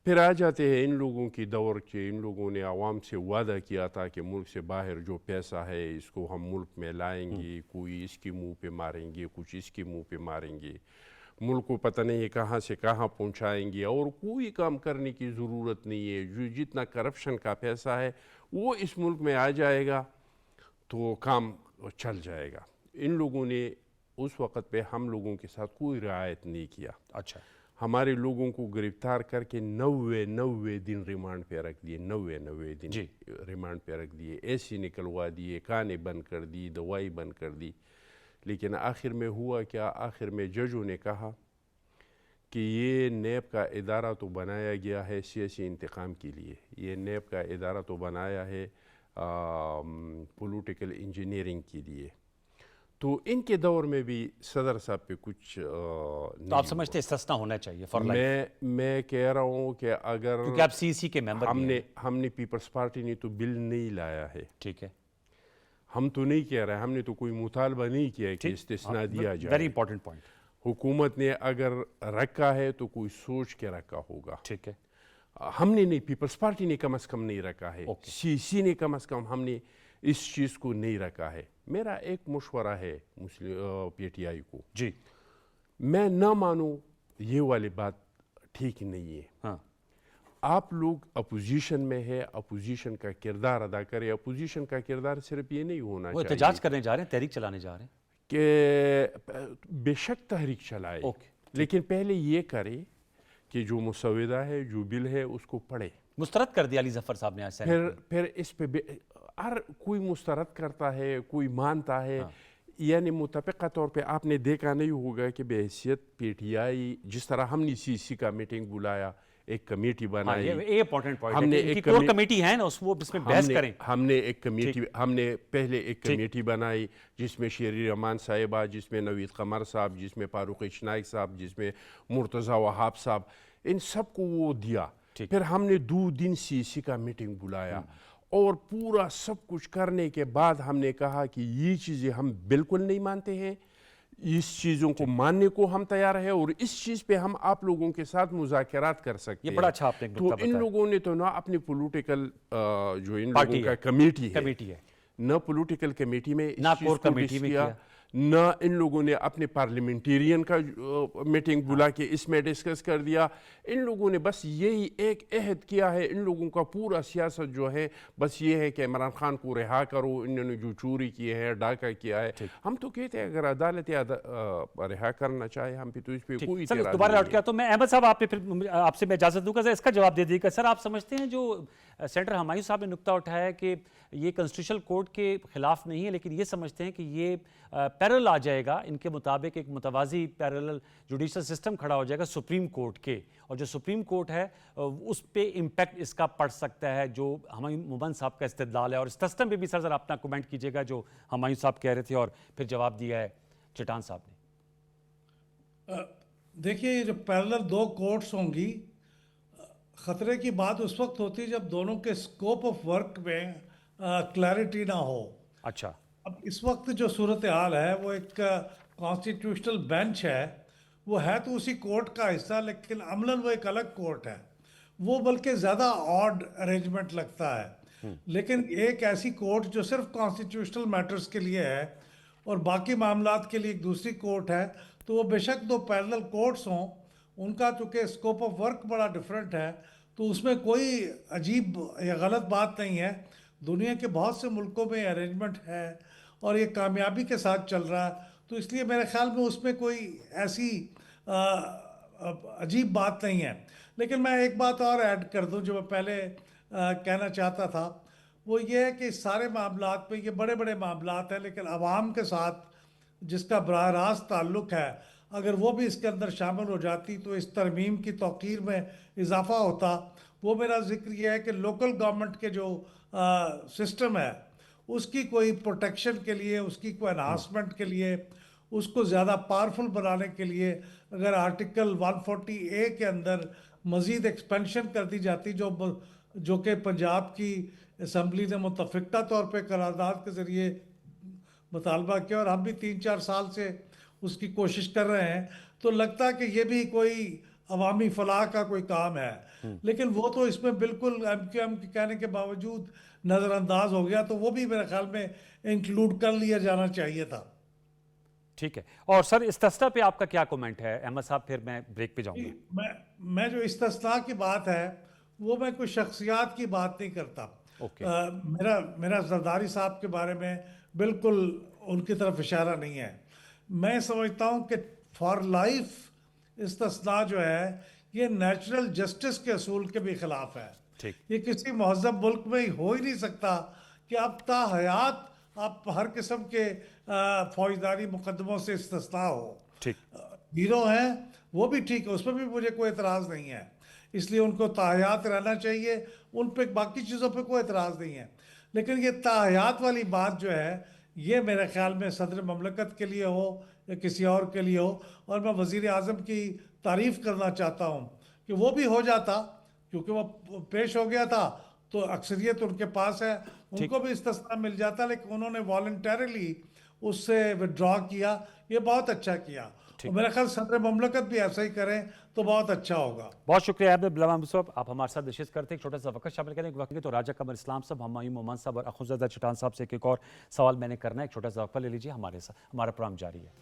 फिर आ जाते हैं इन लोगों की दौर के, इन लोगों ने आवाम से वादा किया था कि मुल्क से बाहर जो पैसा है इसको हम मुल्क में लाएंगे, कोई इसके मुंह पे मारेंगे, कुछ इसके मुंह पे मारेंगे, मुल्क को पता नहीं है कहाँ से कहाँ पहुँचाएंगे, और कोई काम करने की ज़रूरत नहीं है। जो जितना करप्शन का पैसा है वो इस मुल्क में आ जाएगा तो काम चल जाएगा। इन लोगों ने उस वक़्त पे हम लोगों के साथ कोई रियायत नहीं किया। अच्छा, हमारे लोगों को गिरफ्तार करके 90 दिन रिमांड पे रख दिए, 90 दिन जी। रिमांड पे रख दिए, ऐसी निकलवा दिए, काने बंद कर दी, दवाई बंद कर दी। लेकिन आखिर में हुआ क्या? आखिर में जजों ने कहा कि ये नैब का इदारा तो बनाया गया है सियासी इंतकाम के लिए, ये नैब का इदारा तो बनाया है पॉलिटिकल इंजीनियरिंग के लिए। तो इनके दौर में भी सदर साहब पे कुछ तो आप समझते इस्तिस्ना होना चाहिए फॉर लाइफ? मैं कह रहा हूँ कि अगर क्योंकि आप सीसी के मेंबर भी हैं। हमने पीपल्स पार्टी ने तो बिल नहीं लाया है, ठीक है, हम तो नहीं कह रहे, हमने तो कोई मुतालबा नहीं किया कि इस्तिस्ना दिया जाए। Very important point. हुकूमत ने अगर रखा है तो कोई सोच के रखा होगा। ठीक है, हमने नहीं, पीपल्स पार्टी ने कम से कम नहीं रखा है, सीसी ने कम से कम हमने इस चीज़ को नहीं रखा है। मेरा एक मशवरा है मुस्लिम पीटीआई को जी, मैं ना मानूं ये वाली बात ठीक नहीं है। हाँ, आप लोग अपोजिशन में है, अपोजिशन का किरदार अदा करें। अपोजिशन का किरदार सिर्फ ये नहीं होना वो चाहिए एहतजाज करने जा रहे हैं, तहरीक चलाने जा रहे हैं। कि बेशक तहरीक चलाए, ओके, लेकिन पहले ये करे कि जो मुसविदा है, जो बिल है, उसको पढ़े। मुस्तरद कर दिया अली जफर साहब ने आज सेनेट में। फिर इस पे हर कोई मुस्तरद करता है, कोई मानता है। यानी मुतफ़िक़ा तौर पे आपने देखा नहीं होगा कि बहैसियत पीटीआई, जिस तरह हमने सीसी का मीटिंग बुलाया, एक कमेटी बनाई, ये इंपॉर्टेंट पॉइंट हमने है। एक कोर कमेटी है ना, वो इसमें बहस करें। हमने एक कमेटी, हमने पहले एक कमेटी बनाई जिसमें शेरी रहमान साहिबा, जिसमें नवीद कमर साहब, जिसमें फारूक इशनाइक साहब, जिसमें मुर्तज़ा वहाब साहब, इन सबको वो दिया। फिर हमने 2 दिन सीसी का मीटिंग बुलाया, और पूरा सब कुछ करने के बाद हमने कहा कि ये चीज़ें हम बिल्कुल नहीं मानते हैं, इस चीज़ों को मानने को हम तैयार हैं, और इस चीज़ पे हम आप लोगों के साथ मुज़ाकरात कर सकते हैं। ये बड़ा अच्छा आपने तो इन लोगों ने तो ना अपनी पॉलिटिकल जो इन लोगों का कमेटी है है, न पॉलिटिकल कमेटी में ना कोर कमेटी में किया, ना इन लोगों ने अपने पार्लियामेंटेरियन का मीटिंग बुला के इसमें डिस्कस कर दिया। इन लोगों ने बस यही एक अहद किया है, इन लोगों का पूरा सियासत जो है बस ये है कि इमरान खान को रिहा करो, इन्होंने जो चोरी की है, डाका किया है। हम तो कहते हैं अगर अदालत रिहा करना चाहे हम पे तो इस पर कोई सर इतराज़ दोबारा नहीं लौट गया तो मैं अहमद साहब आप पे फिर आपसे मैं इजाजत दूंगा सर, इसका जवाब दे दीजिएगा। सर आप समझते हैं जो सेनेटर हमायूं साहब ने नुक्ता उठाया है कि ये कॉन्स्टिट्यूशनल कोर्ट के खिलाफ नहीं है, लेकिन ये समझते हैं कि ये पैरेलल आ जाएगा, इनके मुताबिक एक मुतवाज़ी पैरेलल जुडिशल सिस्टम खड़ा हो जाएगा सुप्रीम कोर्ट के, और जो सुप्रीम कोर्ट है उस पे इम्पैक्ट इसका पड़ सकता है जो हमायूं मोमन साहब का इस्तेदलाल है। और इस तस्दम पे भी सर अपना कमेंट कीजिएगा जो हमायूं साहब कह रहे थे और फिर जवाब दिया है चटान साहब ने। देखिए, ये जो पैरेलल दो कोर्ट्स होंगी, ख़तरे की बात उस वक्त होती है जब दोनों के स्कोप ऑफ वर्क में क्लैरिटी ना हो। अच्छा, अब इस वक्त जो सूरत हाल है वो एक कॉन्स्टिट्यूशनल बेंच है, वो है तो उसी कोर्ट का हिस्सा, लेकिन अमलन वो एक अलग कोर्ट है। वो बल्कि ज़्यादा ऑड अरेंजमेंट लगता है। लेकिन एक ऐसी कोर्ट जो सिर्फ कॉन्स्टिट्यूशनल मैटर्स के लिए है और बाकी मामलात के लिए एक दूसरी कोर्ट है, तो वो बेशक दो पैरेलल कोर्ट्स हों, उनका चूँकि स्कोप ऑफ वर्क बड़ा डिफरेंट है, तो उसमें कोई अजीब या गलत बात नहीं है। दुनिया के बहुत से मुल्कों में अरेंजमेंट है और ये कामयाबी के साथ चल रहा है, तो इसलिए मेरे ख्याल में उसमें कोई ऐसी अजीब बात नहीं है। लेकिन मैं एक बात और ऐड कर दूं जो मैं पहले कहना चाहता था, वो ये है कि सारे मामलात में, ये बड़े बड़े मामलात हैं, लेकिन आवाम के साथ जिसका बराह रास्त ताल्लुक़ है, अगर वो भी इसके अंदर शामिल हो जाती तो इस तरमीम की तौक़ीर में इजाफ़ा होता। वो मेरा जिक्र ये है कि लोकल गवर्नमेंट के जो सिस्टम है उसकी कोई प्रोटेक्शन के लिए, उसकी कोई एनहांसमेंट के लिए, उसको ज़्यादा पावरफुल बनाने के लिए अगर आर्टिकल 140A के अंदर मज़ीद एक्सपेंशन कर दी जाती, जो कि पंजाब की असम्बली ने मुतफ़िक़ा तौर पे करारदाद के ज़रिए मुतालबा किया और हम भी 3-4 साल से उसकी कोशिश कर रहे हैं, तो लगता है कि ये भी कोई अवामी फलाह का कोई काम है। लेकिन वो तो इसमें बिल्कुल MQM के कहने के बावजूद नज़रअंदाज हो गया, तो वो भी मेरे ख्याल में इंक्लूड कर लिया जाना चाहिए था। ठीक है। और सर इस्तिस्ना पे आपका क्या कमेंट है अहमद साहब, फिर मैं ब्रेक पे जाऊंगा। मैं जो इस्तिस्ना की बात है वो मैं कोई शख्सियात की बात नहीं करता। मेरा जरदारी साहब के बारे में बिल्कुल उनकी तरफ इशारा नहीं है। मैं समझता हूँ कि फॉर लाइफ इस्तिस्ना जो है ये नेचुरल जस्टिस के असूल के भी खिलाफ है। ये किसी महज़ब मुल्क में ही हो ही नहीं सकता कि अब ताहयात आप हर किस्म के फौजदारी मुकदमों से इस्तिस्ना हो। हीरो हैं वो भी ठीक है, उसमें भी मुझे कोई एतराज़ नहीं है, इसलिए उनको ताहयात रहना चाहिए, उन पे बाकी चीज़ों पे कोई एतराज़ नहीं है। लेकिन ये ताहयात वाली बात जो है ये मेरे ख्याल में सदर ममलकत के लिए हो या किसी और के लिए हो, और मैं वज़ीर आज़म की तारीफ़ करना चाहता हूँ कि वो भी हो जाता, क्योंकि वो पेश हो गया था तो अक्सरियत उनके पास है, उनको भी इस्तिस्ना मिल जाता, लेकिन उन्होंने वॉलंटरली उससे विड्रॉ किया। ये बहुत अच्छा किया, और मेरा ख्याल सदर ममलकत भी ऐसा ही करें तो बहुत अच्छा होगा। बहुत शुक्रिया अहमद साहब, आप हमारे साथ नशिस्त करते हैं। एक छोटा सा वक्त शामिल करें वक्त के, तो राजा कमर इस्लाम साहब, हमायूं मोमन साहब और अखुज़दा चटान साहब से एक और सवाल मैंने करना है। एक छोटा सा वक्फा ले लीजिए, हमारा प्रोग्राम जारी है।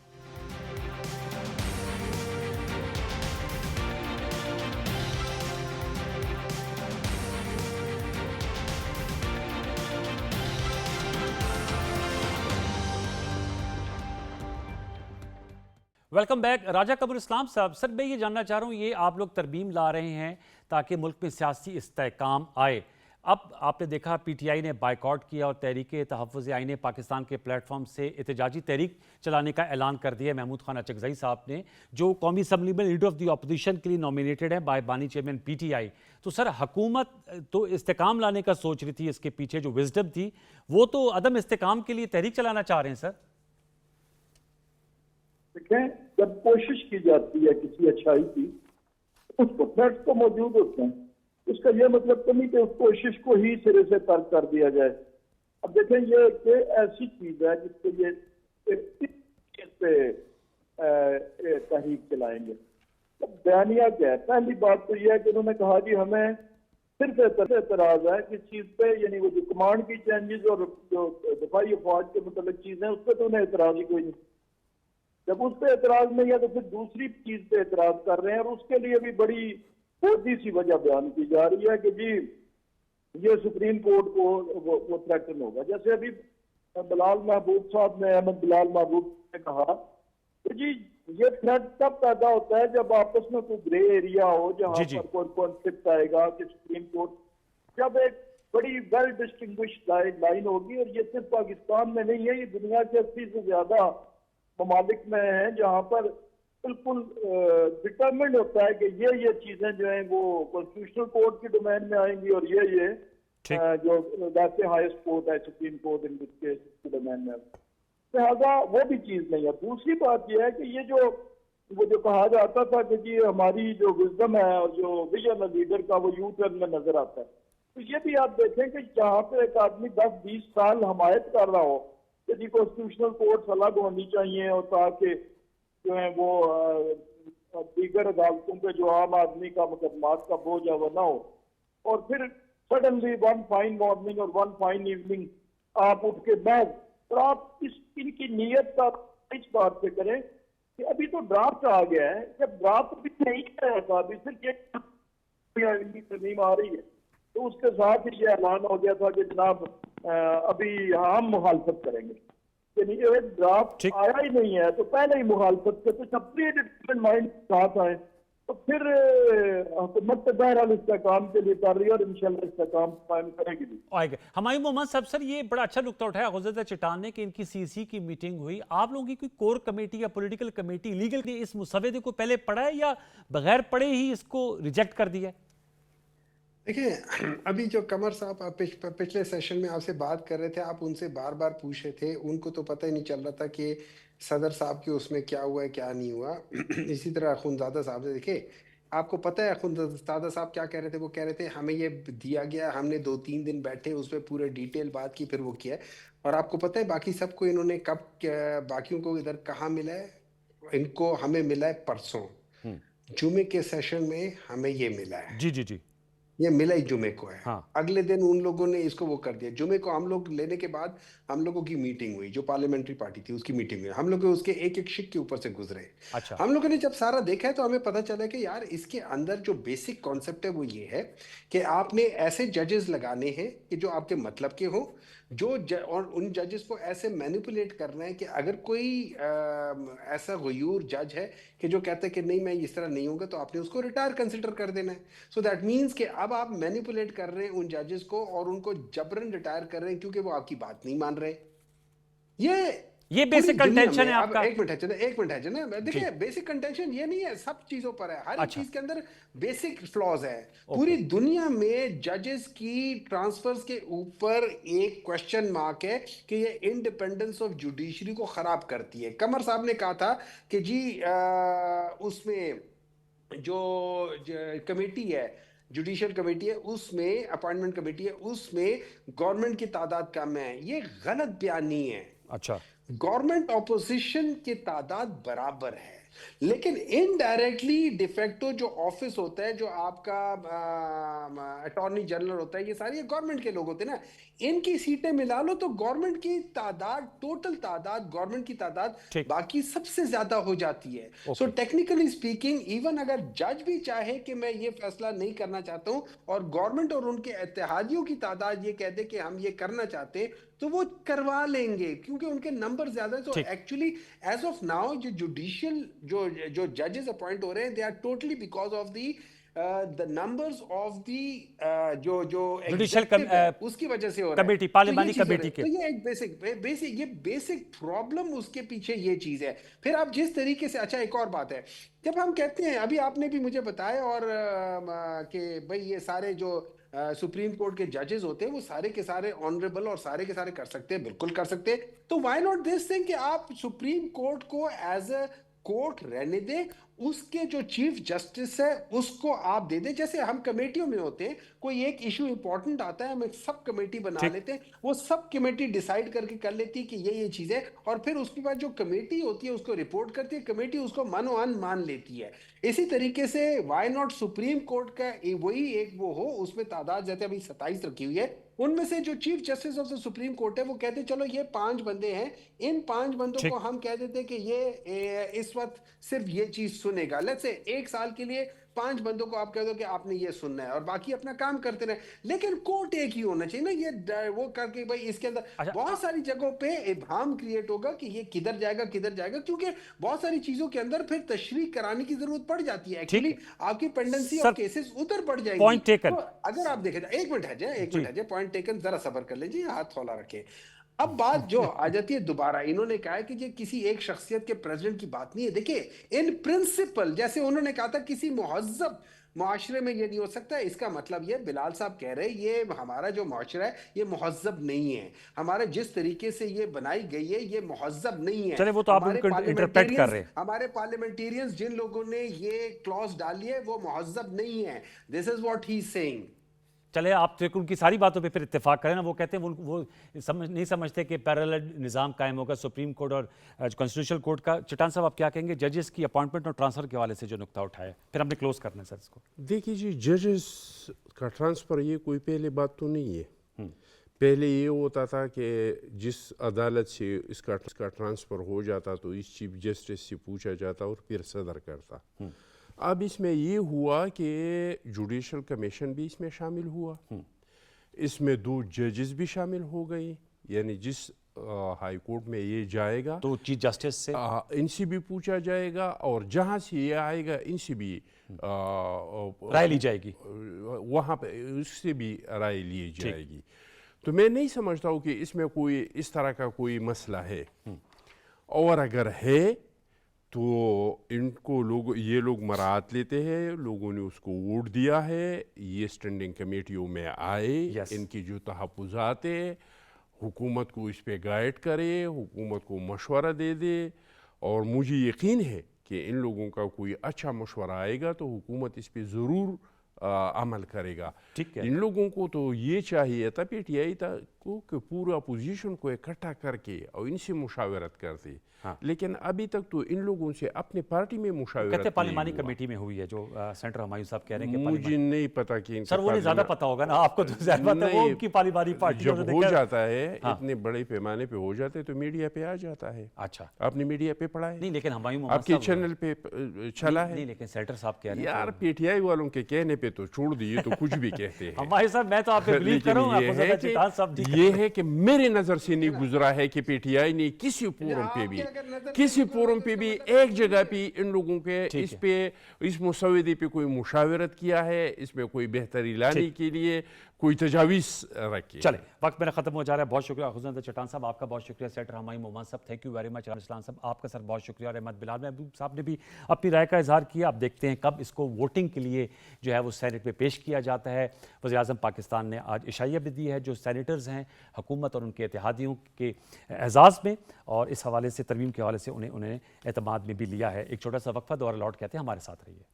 Welcome back. राजा कमर इस्लाम साहब, सर मैं ये जानना चाह रहा हूँ, ये आप लोग तरमीम ला रहे हैं ताकि मुल्क में सियासी इस्तेहकाम आए। अब आपने देखा PTI ने बाइकआउट किया और तहरीक-ए-तहफ़्फ़ुज़ आईन पाकिस्तान के प्लेटफॉर्म से एहतजाजी तहरीक चलाने का ऐलान कर दिया महमूद खान अचकज़ई साहब ने, जो कौमी असम्बली में लीडर ऑफ द अपोजिशन के लिए नॉमिनेटेड है बाय बानी चेयरमैन PTI। तो सर हुकूमत तो इस्तेहकाम लाने का सोच रही थी, इसके पीछे जो विजडम थी वो तो अदम इस्तेहकाम के लिए तहरीक चलाना चाह रहे हैं। सर देखें, जब कोशिश की जाती है किसी अच्छाई की, उसको थ्रेट्स तो मौजूद होते हैं, उसका यह मतलब तो नहीं कि उस कोशिश को ही सिरे से तर्क कर दिया जाए। अब देखें, ये ऐसी चीज है जिसके ये तहरीक चलाएंगे। तो बयानिया क्या है? पहली बात तो यह है कि उन्होंने कहा कि हमें सिर्फ एतराज है किस चीज पे, यानी वो जो कमांड की चेंजेस और जो दफाई अफवाज के मतलब चीज है उस पर तो उन्हें एतराज ही कोई नहीं। जब उस पर एतराज नहीं है तो फिर दूसरी चीज पे एतराज कर रहे हैं, और उसके लिए भी बड़ी छोटी सी वजह बयान की जा रही है कि जी ये सुप्रीम कोर्ट को वो थ्रेटन होगा। जैसे अभी बिलाल महबूब साहब ने, अहमद बिलाल महबूब ने कहा कि जी ये थ्रेट तब पैदा होता है जब आपस में कोई ग्रे एरिया हो, जहां जी। पर कोई कॉन्फ्लिक्ट आएगा कि सुप्रीम कोर्ट जब एक बड़ी वेल डिस्टिंग्विश्ड लाइन होगी, और ये सिर्फ पाकिस्तान में नहीं है, ये दुनिया के 80 से ज्यादा ममालिक में है जहां पर बिल्कुल डिटरमिन्ड होता है कि ये चीजें जो हैं वो कॉन्स्टिट्यूशनल कोर्ट की डोमेन में आएंगी, और ये जो वैसे हाईएस्ट कोर्ट है supreme court in this case की डोमेन में, लिहाजा वो भी चीज नहीं है। दूसरी बात यह है कि ये जो कहा जाता था कि जी हमारी जो विजडम है और जो विजन है लीडर का वो यू टर्न में नजर आता है, तो ये भी आप देखें कि जहाँ पे एक आदमी 10-20 साल हमायत कर रहा हो कि जी कॉन्स्टिट्यूशनल कोर्ट अलग होनी चाहिए, और ताकि जो है वो दीगर अदालतों पे जो आम आदमी का मुकदमात का बोझ है वो ना हो, और फिर सडनली वन फाइन मॉर्निंग और वन फाइन इवनिंग आप उठ के बैठ, और आप इनकी नीयत का इस बात से करें कि अभी तो ड्राफ्ट आ गया है, जब ड्राफ्ट भी नहीं रहेगा, अभी सिर्फ ये इनकी तरमीम आ रही है, तो उसके साथ ही ये ऐलान हो गया था कि जनाब अभी हम मुखालफत करेंगे, यानी एक ड्राफ्ट आया ही नहीं है तो पहले ही मुखालफत से, तो जब प्री डिटरमिन्ड माइंड साथ आए तो फिर हुकूमत बहरहाल इस्तेहकाम के लिए कर रही है, और इंशाल्लाह इस्तेहकाम कायम करेगी भी। आएगा हमायूं मोहम्मद साहब, सर ये बड़ा अच्छा नुकता उठाया गुज़रदा चट्टान ने कि इनकी सीसी की मीटिंग हुई, आप लोगों की कोई कोर कमेटी या पॉलिटिकल कमेटी लीगल ने इस मुसवदे को पहले पढ़ा है या बगैर पढ़े ही इसको रिजेक्ट कर दिया है? देखिए, अभी जो कमर साहब पिछले सेशन में आपसे बात कर रहे थे, आप उनसे बार बार पूछ रहे थे, उनको तो पता ही नहीं चल रहा था कि सदर साहब के उसमें क्या हुआ है क्या नहीं हुआ। इसी तरह अखुंज़ादा साहब से, देखिए आपको पता है अखुंज़ादा साहब क्या कह रहे थे, वो कह रहे थे हमें ये दिया गया, हमने 2-3 दिन बैठे उस पर पूरे डिटेल बात की, फिर वो किया। और आपको पता है बाकी सबको इन्होंने कब बाकियों को इधर कहाँ मिला है, इनको हमें मिला है परसों जुमे के सेशन में, हमें ये मिला है। जी जी जी, ये मिला ही जुमे को है। हाँ। अगले दिन उन लोगों ने इसको वो कर दिया। जुमे को हम लोग लेने के बाद हम लोगों की मीटिंग हुई, जो पार्लियामेंट्री पार्टी थी उसकी मीटिंग हुई, हम लोग उसके एक एक शिक के ऊपर से गुजरे। अच्छा। हम लोगों ने जब सारा देखा है तो हमें पता चला कि यार इसके अंदर जो बेसिक कॉन्सेप्ट है वो ये है कि आपने ऐसे जजेस लगाने हैं कि जो आपके मतलब के हों, और उन जजेस को ऐसे मैनिपुलेट करना है कि अगर कोई ऐसा गयूर जज है कि जो कहता है कि नहीं मैं इस तरह नहीं होगा, तो आपने उसको रिटायर कंसिडर कर देना है। सो दैट मीन्स कि अब आप मैनिपुलेट कर रहे हैं उन जजेस को और उनको जबरन रिटायर कर रहे हैं क्योंकि वो आपकी बात नहीं मान रहे। ये बेसिक कंटेंशन है आपका। एक मिनट है जना, देखिए बेसिक कंटेंशन ये नहीं है, सब चीजों पर है, हर एक चीज के अंदर बेसिक फ्लॉज है। पूरी दुनिया में जजेस की ट्रांसफर्स के ऊपर एक क्वेश्चन मार्क है कि ये इंडिपेंडेंस ऑफ जुडिशरी को खराब करती है। कमर साहब ने कहा था कि जी उसमें जो कमेटी है, जुडिशियल कमेटी है, उसमें अपॉइंटमेंट कमेटी है, उसमें गवर्नमेंट की तादाद कम है। ये गलत बयान नहीं है। अच्छा, गवर्नमेंट ऑपोजिशन की तादाद बराबर है, लेकिन इनडायरेक्टली डिफेक्टो जो ऑफिस होता है, जो आपका अटॉर्नी जनरल होता है, ये सारी गवर्नमेंट के लोग होते हैं ना, इनकी सीटें मिला लो तो गवर्नमेंट की तादाद, टोटल तादाद गवर्नमेंट की तादाद बाकी सबसे ज्यादा हो जाती है। सो टेक्निकली स्पीकिंग, इवन अगर जज भी चाहे कि मैं ये फैसला नहीं करना चाहता हूं और गवर्नमेंट और उनके इत्तेहादियों की तादाद ये कह दे कि हम ये करना चाहते हैं, तो वो करवा लेंगे क्योंकि उनके नंबर ज्यादा है। तो एक्चुअली एज ऑफ नाउ जो जुडिशियल जो जजेस अपॉइंट हो रहे हैं, they are totally because of the numbers of the जो जुडिशियल उसकी वजह से हो रहा है, कमेटी, पार्लियामानी कमेटी के। तो ये एक बेसिक प्रॉब्लम उसके पीछे ये चीज है। फिर आप जिस तरीके से, अच्छा एक और बात है, जब हम कहते हैं, अभी आपने भी मुझे बताया और कि भाई ये सारे जो सुप्रीम कोर्ट के जजेस होते हैं वो सारे के सारे ऑनरेबल और सारे के सारे कर सकते हैं, बिल्कुल कर सकते हैं। तो व्हाई नॉट दिस थिंग कि आप सुप्रीम कोर्ट को एज अ कोर्ट रहने दें, उसके जो चीफ जस्टिस है उसको आप दे दें। जैसे हम कमेटियों में होते हैं, कोई एक इशू इंपॉर्टेंट आता है, हम एक सब कमेटी बना लेते हैं, वो सब कमेटी डिसाइड करके कर लेती है कि ये चीज है, और फिर उसके बाद जो कमेटी होती है उसको रिपोर्ट करती है, कमेटी उसको मानो मान लेती है। इसी तरीके से व्हाई नॉट सुप्रीम कोर्ट का वही एक वो हो, उसमें तादाद जैसे अभी 27 रखी हुई है, उनमें से जो chief justice of the supreme court है वो कहते चलो ये 5 बंदे हैं, इन 5 बंदों को हम कह देते कि ये इस वक्त सिर्फ ये चीज सुनेगा। लेट्स से 1 साल के लिए 5 बंदों को आप कह दो कि आपने ये सुनना है और बाकी अपना काम करते रहे, लेकिन कोर्ट एक ही होना चाहिए ना। ये वो करके भाई इसके अंदर बहुत सारी जगहों पे इबहम क्रिएट होगा कि ये किधर जाएगा, क्योंकि बहुत सारी चीजों के अंदर फिर तशरीह कराने की जरूरत पड़ जाती है। एक्चुअली आपकी पेंडेंसी ऑफ केसेस उधर बढ़ जाएगी। Point taken. तो अगर आप देखें, एक मिनट है, पॉइंट टेकन, जरा सब्र कर लीजिए, हाथ थोड़ा रखें। अब बात जो आ जाती है दोबारा, इन्होंने कहा है कि ये किसी एक शख्सियत के प्रेसिडेंट की बात नहीं है। देखिए इन प्रिंसिपल, जैसे उन्होंने कहा था किसी मुहज्जब मुआशरे में ये नहीं हो सकता, इसका मतलब ये बिलाल साहब कह रहे हैं ये हमारा जो मुआशरा है ये मुहज्जब नहीं है, हमारे जिस तरीके से ये बनाई गई है ये मुहज्जब नहीं है। चले वो तो आप इंटरप्रेट कर रहे हैं। हमारे पार्लियामेंटेरियंस जिन लोगों ने ये क्लॉज डाली है वो मुहज्जब नहीं है। This is what he is saying. चले आप तो उनकी सारी बातों पे फिर इत्तेफाक करें ना। वो कहते हैं वो नहीं समझते कि पैरेलल निज़ाम कायम होगा सुप्रीम कोर्ट और कॉन्स्टिट्यूशनल कोर्ट का। चट्टान साहब आप क्या कहेंगे जजेस की अपॉइंटमेंट और ट्रांसफर के हवाले से जो नुकता उठाया, फिर हमने क्लोज करना है सर इसको। देखिए जी, जजेस का ट्रांसफ़र ये कोई पहले बात तो नहीं है। पहले ये होता था कि जिस अदालत से इसका ट्रांसफ़र हो जाता तो इस चीफ जस्टिस से पूछा जाता और फिर सदर करता। अब इसमें ये हुआ कि जुडिशल कमीशन भी इसमें शामिल हुआ, इसमें 2 जजेस भी शामिल हो गए, यानी जिस हाई कोर्ट में ये जाएगा तो चीफ जस्टिस से इनसे भी पूछा जाएगा और जहाँ से ये आएगा इनसे भी राय ली जाएगी, वहाँ पे उससे भी राय ली जाएगी। तो मैं नहीं समझता हूँ कि इसमें कोई इस तरह का कोई मसला है, और अगर है तो इनको ये लोग मराहत लेते हैं, लोगों ने उसको वोट दिया है, ये स्टैंडिंग कमेटियों में आए, इनकी जो तहफ़्फ़ुज़ात है हुकूमत को इस पे गाइड करे, हुकूमत को मशवरा दे दे, और मुझे यकीन है कि इन लोगों का कोई अच्छा मशवरा आएगा तो हुकूमत इस पे ज़रूर अमल करेगा। ठीक है। इन लोगों को तो ये चाहिए था पीटीआई को कि पूरा अपोजिशन को इकट्ठा करके और इनसे मुशावरत करते, लेकिन अभी तक तो इन लोगों से अपने पार्टी में मुशावरत पार्लिमानी कमेटी में हुई है जो सेंटर हुमायूं साहब कह रहे हैं कि मुझे नहीं पता कि सर वो ज़्यादा पता होगा ना आपको, तो ज़्यादा पता वो उनकी पार्लिमानी पार्टी जब हो जाता है इतने बड़े पैमाने पे हो जाते तो मीडिया पे आ जाता है। अच्छा, आपने मीडिया पे पढ़ा है? नहीं, लेकिन हुमायूं आपके चैनल पे चला है? नहीं, लेकिन सेनेटर साहब कह रहे हैं यार पीटीआई वालों के कहने पे तो छोड़ दिए, तो कुछ भी कहते हैं। हमारे साहब मैं तो आप पे बिलीव करूंगा, ये है कि मेरे नजर से नहीं गुजरा है कि पीटीआई ने किसी फोरम पे भी एक जगह पे इन लोगों के इस मुसवदे पे कोई मुशावरत किया है, इसमें कोई बेहतरी लाने के लिए कोई तजावीज़ रखी। चले वक्त मेरा खत्म हो जा रहा है। बहुत शुक्रिया हुसैन चट्टान साहब, आपका बहुत शुक्रिया। सेनेटर हुमायूं मोहम्मद साहब, थैंक यू वेरी मच। इस्लाम साहब आपका सर बहुत शुक्रिया। और अहमद बिलाल महबूब साहब ने भी अपनी राय का इजहार किया। अब देखते हैं कब इसको वोटिंग के लिए जो है वो सेनेट में पेश किया जाता है। वज़ीर आज़म पाकिस्तान ने आज इशाइया भी दी है जो सेनेटर्स हैं हुकूमत और उनके इत्तेहादियों के एजाज़ में, और इस हवाले से तरमीम के हवाले से उन्हें एतमाद में भी लिया है। एक छोटा सा वक्फा दोबारा लौट कहते हैं, हमारे साथ रहिए।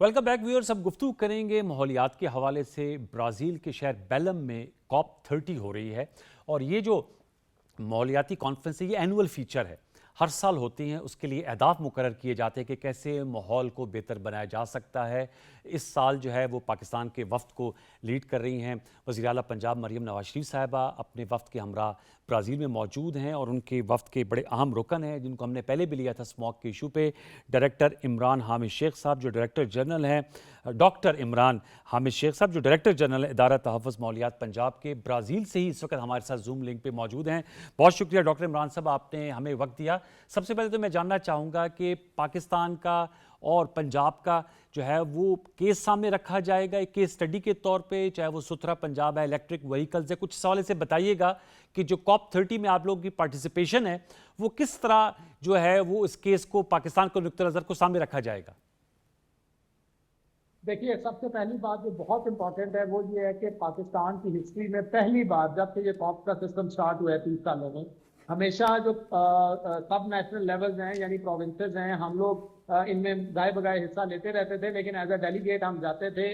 Welcome back viewers. अब गुफ्तगू करेंगे माहौलियात के हवाले से। ब्राज़ील के शहर बेलम में COP30 हो रही है, और ये जो माहौलियाती कॉन्फ्रेंस है ये एनुअल फीचर है, हर साल होती हैं। उसके लिए अहदाफ मुकर्रर किए जाते हैं कि कैसे माहौल को बेहतर बनाया जा सकता है। इस साल जो है वो पाकिस्तान के वफ्द को लीड कर रही हैं वज़ीर आला पंजाब मरियम नवाज शरीफ साहिबा। अपने वफ्द के हमरा ब्राज़ील में मौजूद हैं, और उनके वफ्द के बड़े अहम रुकन हैं जिनको हमने पहले भी लिया था स्मॉग के इशू पे। डायरेक्टर इमरान हामिद शेख साहब जो डायरेक्टर जनरल हैं, डॉक्टर इमरान हामिद शेख साहब जो डायरेक्टर जनरल इदारा तहफ़्फ़ुज़ माहौलियात पंजाब के ब्राज़ील से ही इस वक्त हमारे साथ जूम लिंक पे मौजूद हैं। बहुत शुक्रिया डॉक्टर इमरान साहब, आपने हमें वक्त दिया। सबसे पहले तो मैं जानना चाहूँगा कि पाकिस्तान का और पंजाब का जो है वो केस सामने रखा जाएगा एक केस स्टडी के तौर पे, चाहे वो सुथरा पंजाब है, इलेक्ट्रिक व्हीकल्स है, कुछ सवाल से बताइएगा कि जो COP30 में आप लोगों की पार्टिसिपेशन है वो किस तरह जो है वो इस केस को पाकिस्तान को नुक्ते नज़र को सामने रखा जाएगा। देखिए, सबसे पहली बात जो बहुत इंपॉर्टेंट है वो ये है कि पाकिस्तान की हिस्ट्री में पहली बार जब से ये COP का सिस्टम स्टार्ट हुआ है 30 सालों में, हमेशा जो सब नेशनल लेवल्स हैं यानी प्रोविंसेस हैं, हम लोग इनमें गाए बगाए हिस्सा लेते रहते थे, लेकिन एज अ डेलीगेट हम जाते थे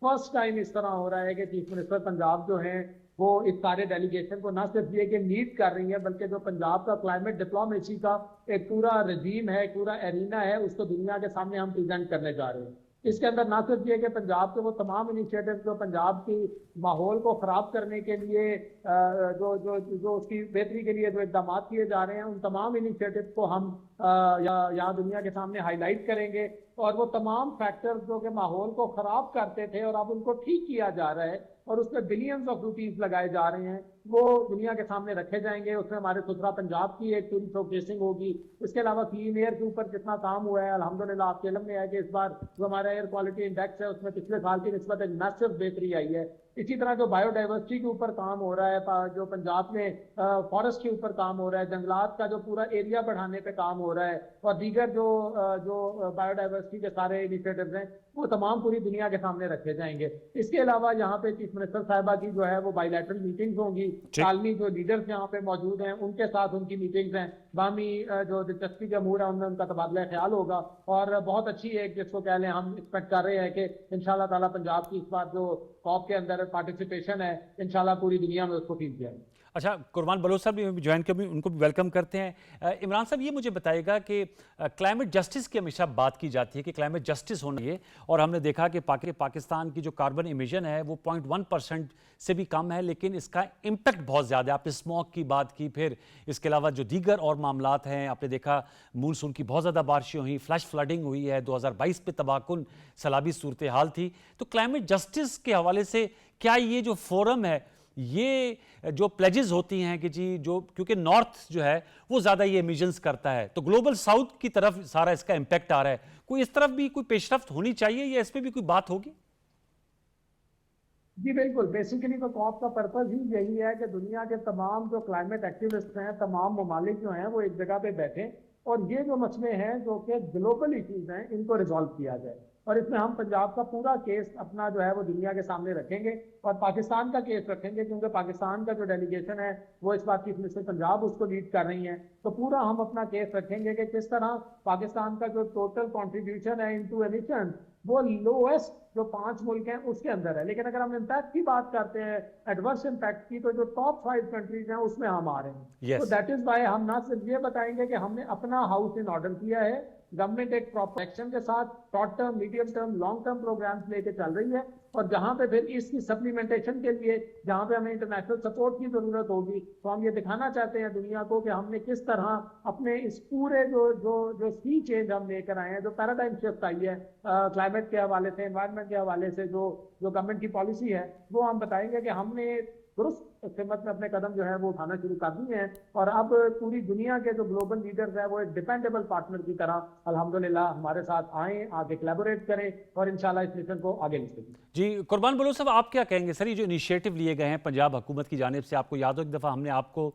फर्स्ट टाइम इस तरह हो रहा है कि चीफ मिनिस्टर पंजाब जो हैं वो इस सारे डेलीगेशन को ना सिर्फ ये कि लीड कर रही है, बल्कि जो पंजाब का क्लाइमेट डिप्लोमेसी का एक पूरा रजीम है, एक पूरा एरिना है, उसको दुनिया के सामने हम प्रेजेंट करने जा रहे हैं। इसके अंदर ना सिर्फ ये कि पंजाब के वो तमाम इनिशिएटिव जो पंजाब की माहौल को खराब करने के लिए जो उसकी बेहतरी के लिए जो इकदाम किए जा रहे हैं, उन तमाम इनिशिएटिव को हम यहाँ दुनिया के सामने हाईलाइट करेंगे, और वो तमाम फैक्टर्स जो कि माहौल को खराब करते थे और अब उनको ठीक किया जा रहा है और उसमें बिलियंस ऑफ रुपीस लगाए जा रहे हैं, वो दुनिया के सामने रखे जाएंगे। उसमें हमारे सुथरा पंजाब की एक पूरी शोकेसिंग होगी। इसके अलावा क्लीन एयर के ऊपर कितना काम हुआ है, अल्हम्दुलिल्लाह आपके इल्म में है कि इस बार जो हमारा एयर क्वालिटी इंडेक्स है उसमें पिछले साल की निस्बत एक मैसिव बेहतरी आई है। इसी तरह जो बायोडाइवर्सिटी के ऊपर काम हो रहा है, जो पंजाब में फॉरेस्ट के ऊपर काम हो रहा है, जंगलात का जो पूरा एरिया बढ़ाने पे काम हो रहा है, और दीगर जो बायोडाइवर्सिटी के सारे इनिशिएटिव्स हैं, वो तमाम पूरी दुनिया के सामने रखे जाएंगे। इसके अलावा यहाँ पे चीफ मिनिस्टर साहिबा की जो है वो बायलैटरल मीटिंग्स होंगी, आलमी जो लीडर्स यहाँ पे मौजूद हैं उनके साथ उनकी मीटिंग्स हैं, बामी जो दिलचस्पी के अमूर है उनमें उनका तबादला ख्याल होगा, और बहुत अच्छी एक जिसको कह लें हम एक्सपेक्ट कर रहे हैं कि इंशाल्लाह ताला पंजाब की इस बार जो कॉप के अंदर पार्टिसिपेशन है, इंशाल्लाह पूरी दुनिया में उसको फील किया है। अच्छा, कुरबान बलोच साहब भी ज्वाइन कर, भी उनको भी वेलकम करते हैं। इमरान साहब, ये मुझे बताएगा कि क्लाइमेट जस्टिस की हमेशा बात की जाती है कि क्लाइमेट जस्टिस होना चाहिए, और हमने देखा कि पाकिस्तान की जो कार्बन इमिशन है वो 0.1% से भी कम है, लेकिन इसका इम्पैक्ट बहुत ज़्यादा है। आपने स्मॉग की बात की, फिर इसके अलावा जो दीगर और मामलात हैं, आपने देखा मूनसून की बहुत ज़्यादा बारिशें हुई, फ्लैश फ्लडिंग हुई है, 2022 पे तबाहकुन सैलाबी सूरत हाल थी। तो क्लाइमेट जस्टिस के हवाले से क्या ये जो फोरम है, ये जो प्लेजेस होती हैं कि जी जो, क्योंकि नॉर्थ जो है वो ज़्यादा ये एमिशंस करता है, तो ग्लोबल साउथ की तरफ सारा इसका इम्पैक्ट आ रहा है, कोई इस तरफ भी कोई पेशरफ्त होनी चाहिए या इस पर भी कोई बात होगी? जी बिल्कुल, बेसिकली तो कॉप का पर्पज ही यही है कि दुनिया के तमाम जो क्लाइमेट एक्टिविस्ट हैं, तमाम ममालिक जो हैं वो एक जगह पे बैठें और ये जो मसले हैं जो कि ग्लोबल इश्यूज हैं इनको रिजॉल्व किया जाए। और इसमें हम पंजाब का पूरा केस अपना जो है वो दुनिया के सामने रखेंगे और पाकिस्तान का केस रखेंगे, क्योंकि पाकिस्तान का जो डेलीगेशन है वो इस बात की मिनिस्टर पंजाब उसको लीड कर रही हैं। तो पूरा हम अपना केस रखेंगे कि किस तरह पाकिस्तान का जो टोटल कॉन्ट्रीब्यूशन है इनटू एमिशन वो लोएस्ट जो 5 मुल्क हैं उसके अंदर है। लेकिन अगर हम इम्पैक्ट की बात करते हैं, एडवर्स इम्पैक्ट की, तो जो टॉप 5 कंट्रीज हैं उसमें हम आ रहे हैं। तो दैट इज वाई हम ना सिर्फ ये बताएंगे कि हमने अपना हाउस इन ऑर्डर किया है, गवर्नमेंट एक प्रॉपर एक्शन के साथ short term, medium term, long term programmes लेके चल रही है, और जहां पे फिर इसकी सप्लीमेंटेशन के लिए जहां पे हमें इंटरनेशनल सपोर्ट की जरूरत होगी, तो हम ये दिखाना चाहते हैं दुनिया को कि हमने किस तरह अपने इस पूरे जो सी चेंज हम लेकर आए हैं, जो पैराडाइम शिफ्ट आई है क्लाइमेट के हवाले से, एनवायरनमेंट के हवाले से, जो गवर्नमेंट की पॉलिसी है, वो हम बताएंगे कि हमने दुरुस्त कीमत में अपने कदम जो है वो उठाना शुरू कर दिए हैं, और अब पूरी दुनिया के जो ग्लोबल लीडर्स हैं वो एक डिपेंडेबल पार्टनर की तरह अल्हम्दुलिल्लाह हमारे साथ आए, आगे कोलैबोरेट करें और इंशाल्लाह इस मिशन को आगे ले सकें। जी, कुरबान बलोच साहब, आप क्या कहेंगे सर, ये जो इनिशिएटिव लिए गए हैं पंजाब हुकूमत की जानिब से? आपको याद हो एक दफ़ा हमने आपको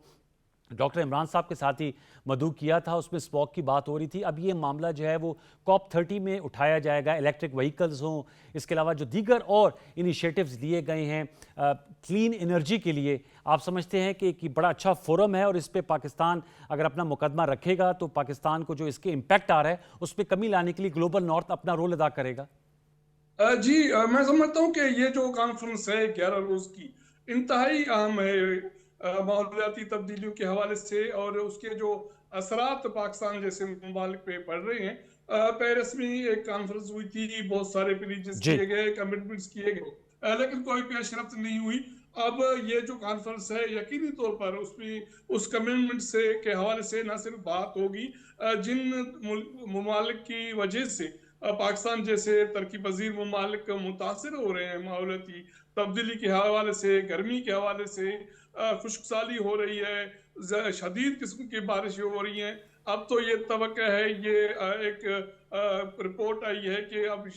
डॉक्टर इमरान साहब के साथ ही मदऊ किया था, उसमें स्मॉग की बात हो रही थी। अब ये मामला जो है वो COP 30 में उठाया जाएगा, इलेक्ट्रिक व्हीकल्स हों, इसके अलावा जो दीगर और इनिशिएटिव्स लिए गए हैं क्लीन एनर्जी के लिए, आप समझते हैं कि बड़ा अच्छा फोरम है और इस पर पाकिस्तान अगर अपना मुकदमा रखेगा तो पाकिस्तान को जो इसके इम्पैक्ट आ रहा है उस पर कमी लाने के लिए ग्लोबल नॉर्थ अपना रोल अदा करेगा? जी, मैं समझता हूँ कि ये जो कॉन्फ्रेंस है 11 रोज की, इंतहाई अहम है माहौलियाती तब्दीलियों के हवाले से, और उसके जो असरात पाकिस्तान जैसे ममालिक पे पड़ रहे हैं। पेरिस में एक कॉन्फ्रेंस हुई थी, बहुत सारे प्लेजेस किए गए, कमिटमेंट्स किए गए, लेकिन कोई पेशरफ्त नहीं हुई। अब ये जो कॉन्फ्रेंस है यकीनी तौर पर उसमें उस कमिटमेंट से के हवाले से न सिर्फ बात होगी जिन ममालिक की वजह से पाकिस्तान जैसे तरक्की पजीर ममालिक मुतासर हो रहे हैं माहौलियाती तब्दीली के हवाले से, गर्मी के हवाले से, खुश्कसाली हो रही है, शदीद किस्म की बारिशें हो रही हैं। अब तो ये तवक्को है, ये एक रिपोर्ट आई है कि अब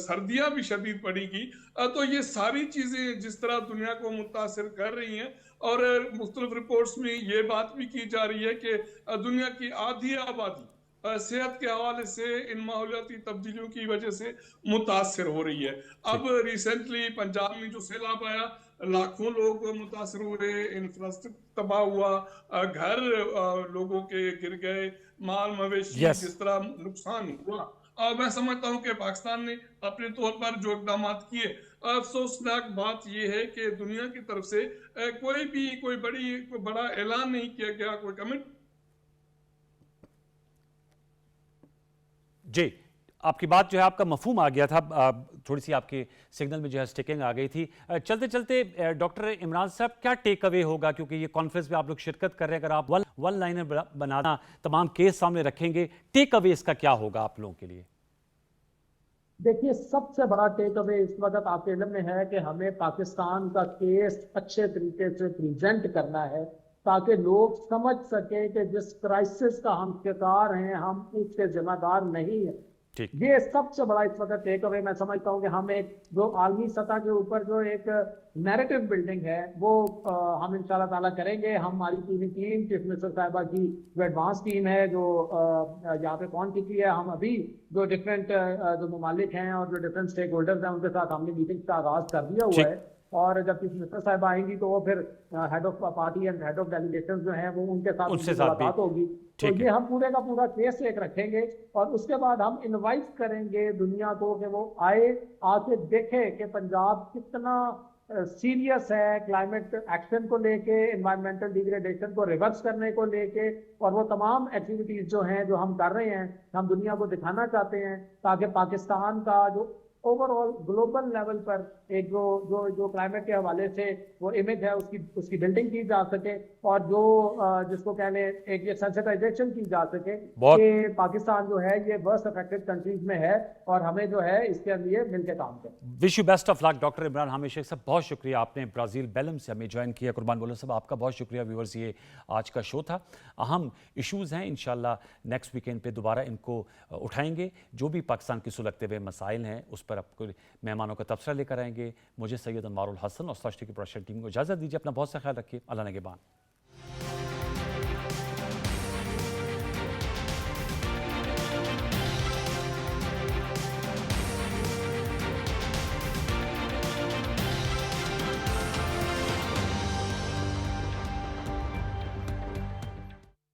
सर्दियां भी शदीद पड़ेगी। तो ये सारी चीजें जिस तरह दुनिया को मुतासिर कर रही हैं, और मुख्तलिफ रिपोर्ट्स में ये बात भी की जा रही है कि दुनिया की आधी आबादी सेहत के हवाले से इन माहौलियाती तब्दीलियों की वजह से मुतासिर हो रही है। अब रिसेंटली पंजाब में जो सैलाब आया, लाखों लोग मुतासिर हुए, इंफ्रास्ट्रक्चर तबाह हुआ, घर लोगों के गिर गए, माल मवेशी जिस तरह नुकसान हुआ, और मैं समझता हूं कि पाकिस्तान ने अपने तौर पर जो इकदाम किए, अफसोसनाक बात यह है कि दुनिया की तरफ से कोई बड़ा ऐलान नहीं किया गया, कोई कमेंट। जी, आपकी बात जो है, आपका मफहूम आ गया था। थोड़ी सी आपके सिग्नल में जो है स्टिकिंग आ गई थी। चलते चलते डॉक्टर इमरान साहब, क्या टेक अवे होगा, क्योंकि ये कॉन्फ्रेंस में आप लोग शिरकत कर रहे हैं, अगर आप वन लाइनर बनाना तमाम केस सामने रखेंगे, टेक अवे इसका क्या होगा आप लोगों के लिए? देखिए, सबसे बड़ा टेक अवे इस वक्त आपके इल्म में है कि हमें पाकिस्तान का केस अच्छे तरीके से प्रेजेंट करना है, ताकि लोग समझ सके कि जिस क्राइसिस का हम शिकार हैं, हम उसके जिम्मेदार नहीं हैं। ये सबसे बड़ा इस वक्त टेक अवे मैं समझता हूँ कि हम एक जो आलमी सतह के ऊपर जो एक नैरेटिव बिल्डिंग है वो हम इंशाल्लाह ताला करेंगे। हमारी पूरी टीम, चीफ मिनिस्टर साहिबा की जो एडवांस टीम है जो यहाँ पे कौन की है, हम अभी जो डिफरेंट जो ममालिक हैं और जो डिफरेंट स्टेक होल्डर्स हैं उनके साथ हमने मीटिंग का आगाज कर दिया हुआ है। और जब चीफ मिनिस्टर साहब आएंगी तो वो फिर head of party and head of delegation जो हैं वो उनके साथ मुलाकात होगी। तो ये हम पूरे का पूरा केस एक रखेंगे और उसके बाद हम इनवाइट करेंगे दुनिया को कि वो आके देखे कि पंजाब कितना सीरियस है क्लाइमेट एक्शन को लेके, एनवायरमेंटल डिग्रेडेशन को रिवर्स करने को लेके, और वो तमाम एक्टिविटीज जो हैं जो हम कर रहे हैं हम दुनिया को दिखाना चाहते हैं, ताकि पाकिस्तान का जो ओवरऑल ग्लोबल लेवल पर एक जो क्लाइमेट के हवाले से वो इमेज है उसकी बिल्डिंग की जा सके, और जो जिसको कह लें एक ये सेंसिटाइजेशन की जा सके कि पाकिस्तान जो है ये वर्स्ट अफेक्टेड कंट्रीज में है और हमें जो है इसके लिए मिलकर काम करें। Wish you best of luck doctor Imran Hamid Shaikh sahab, बहुत शुक्रिया, आपने ब्राज़ील बेलम से हमें ज्वाइन किया। कुर्बान बोलो साहब, आपका बहुत शुक्रिया। व्यूअर्स, ये आज का शो था। अहम इशूज़ हैं, इंशाल्लाह नेक्स्ट वीकेंड पे दोबारा इनको उठाएंगे। जो भी पाकिस्तान की सुलगते हुए मसाइल हैं उस पर आपको मेहमानों का तबसरा लेकर आएंगे। मुझे सैयद अनवारुल हसन और साश्ती की प्रोडक्शन टीम को इजाज़त दीजिए। अपना बहुत सा ख्याल रखिए। अल्लाह नेगेबान।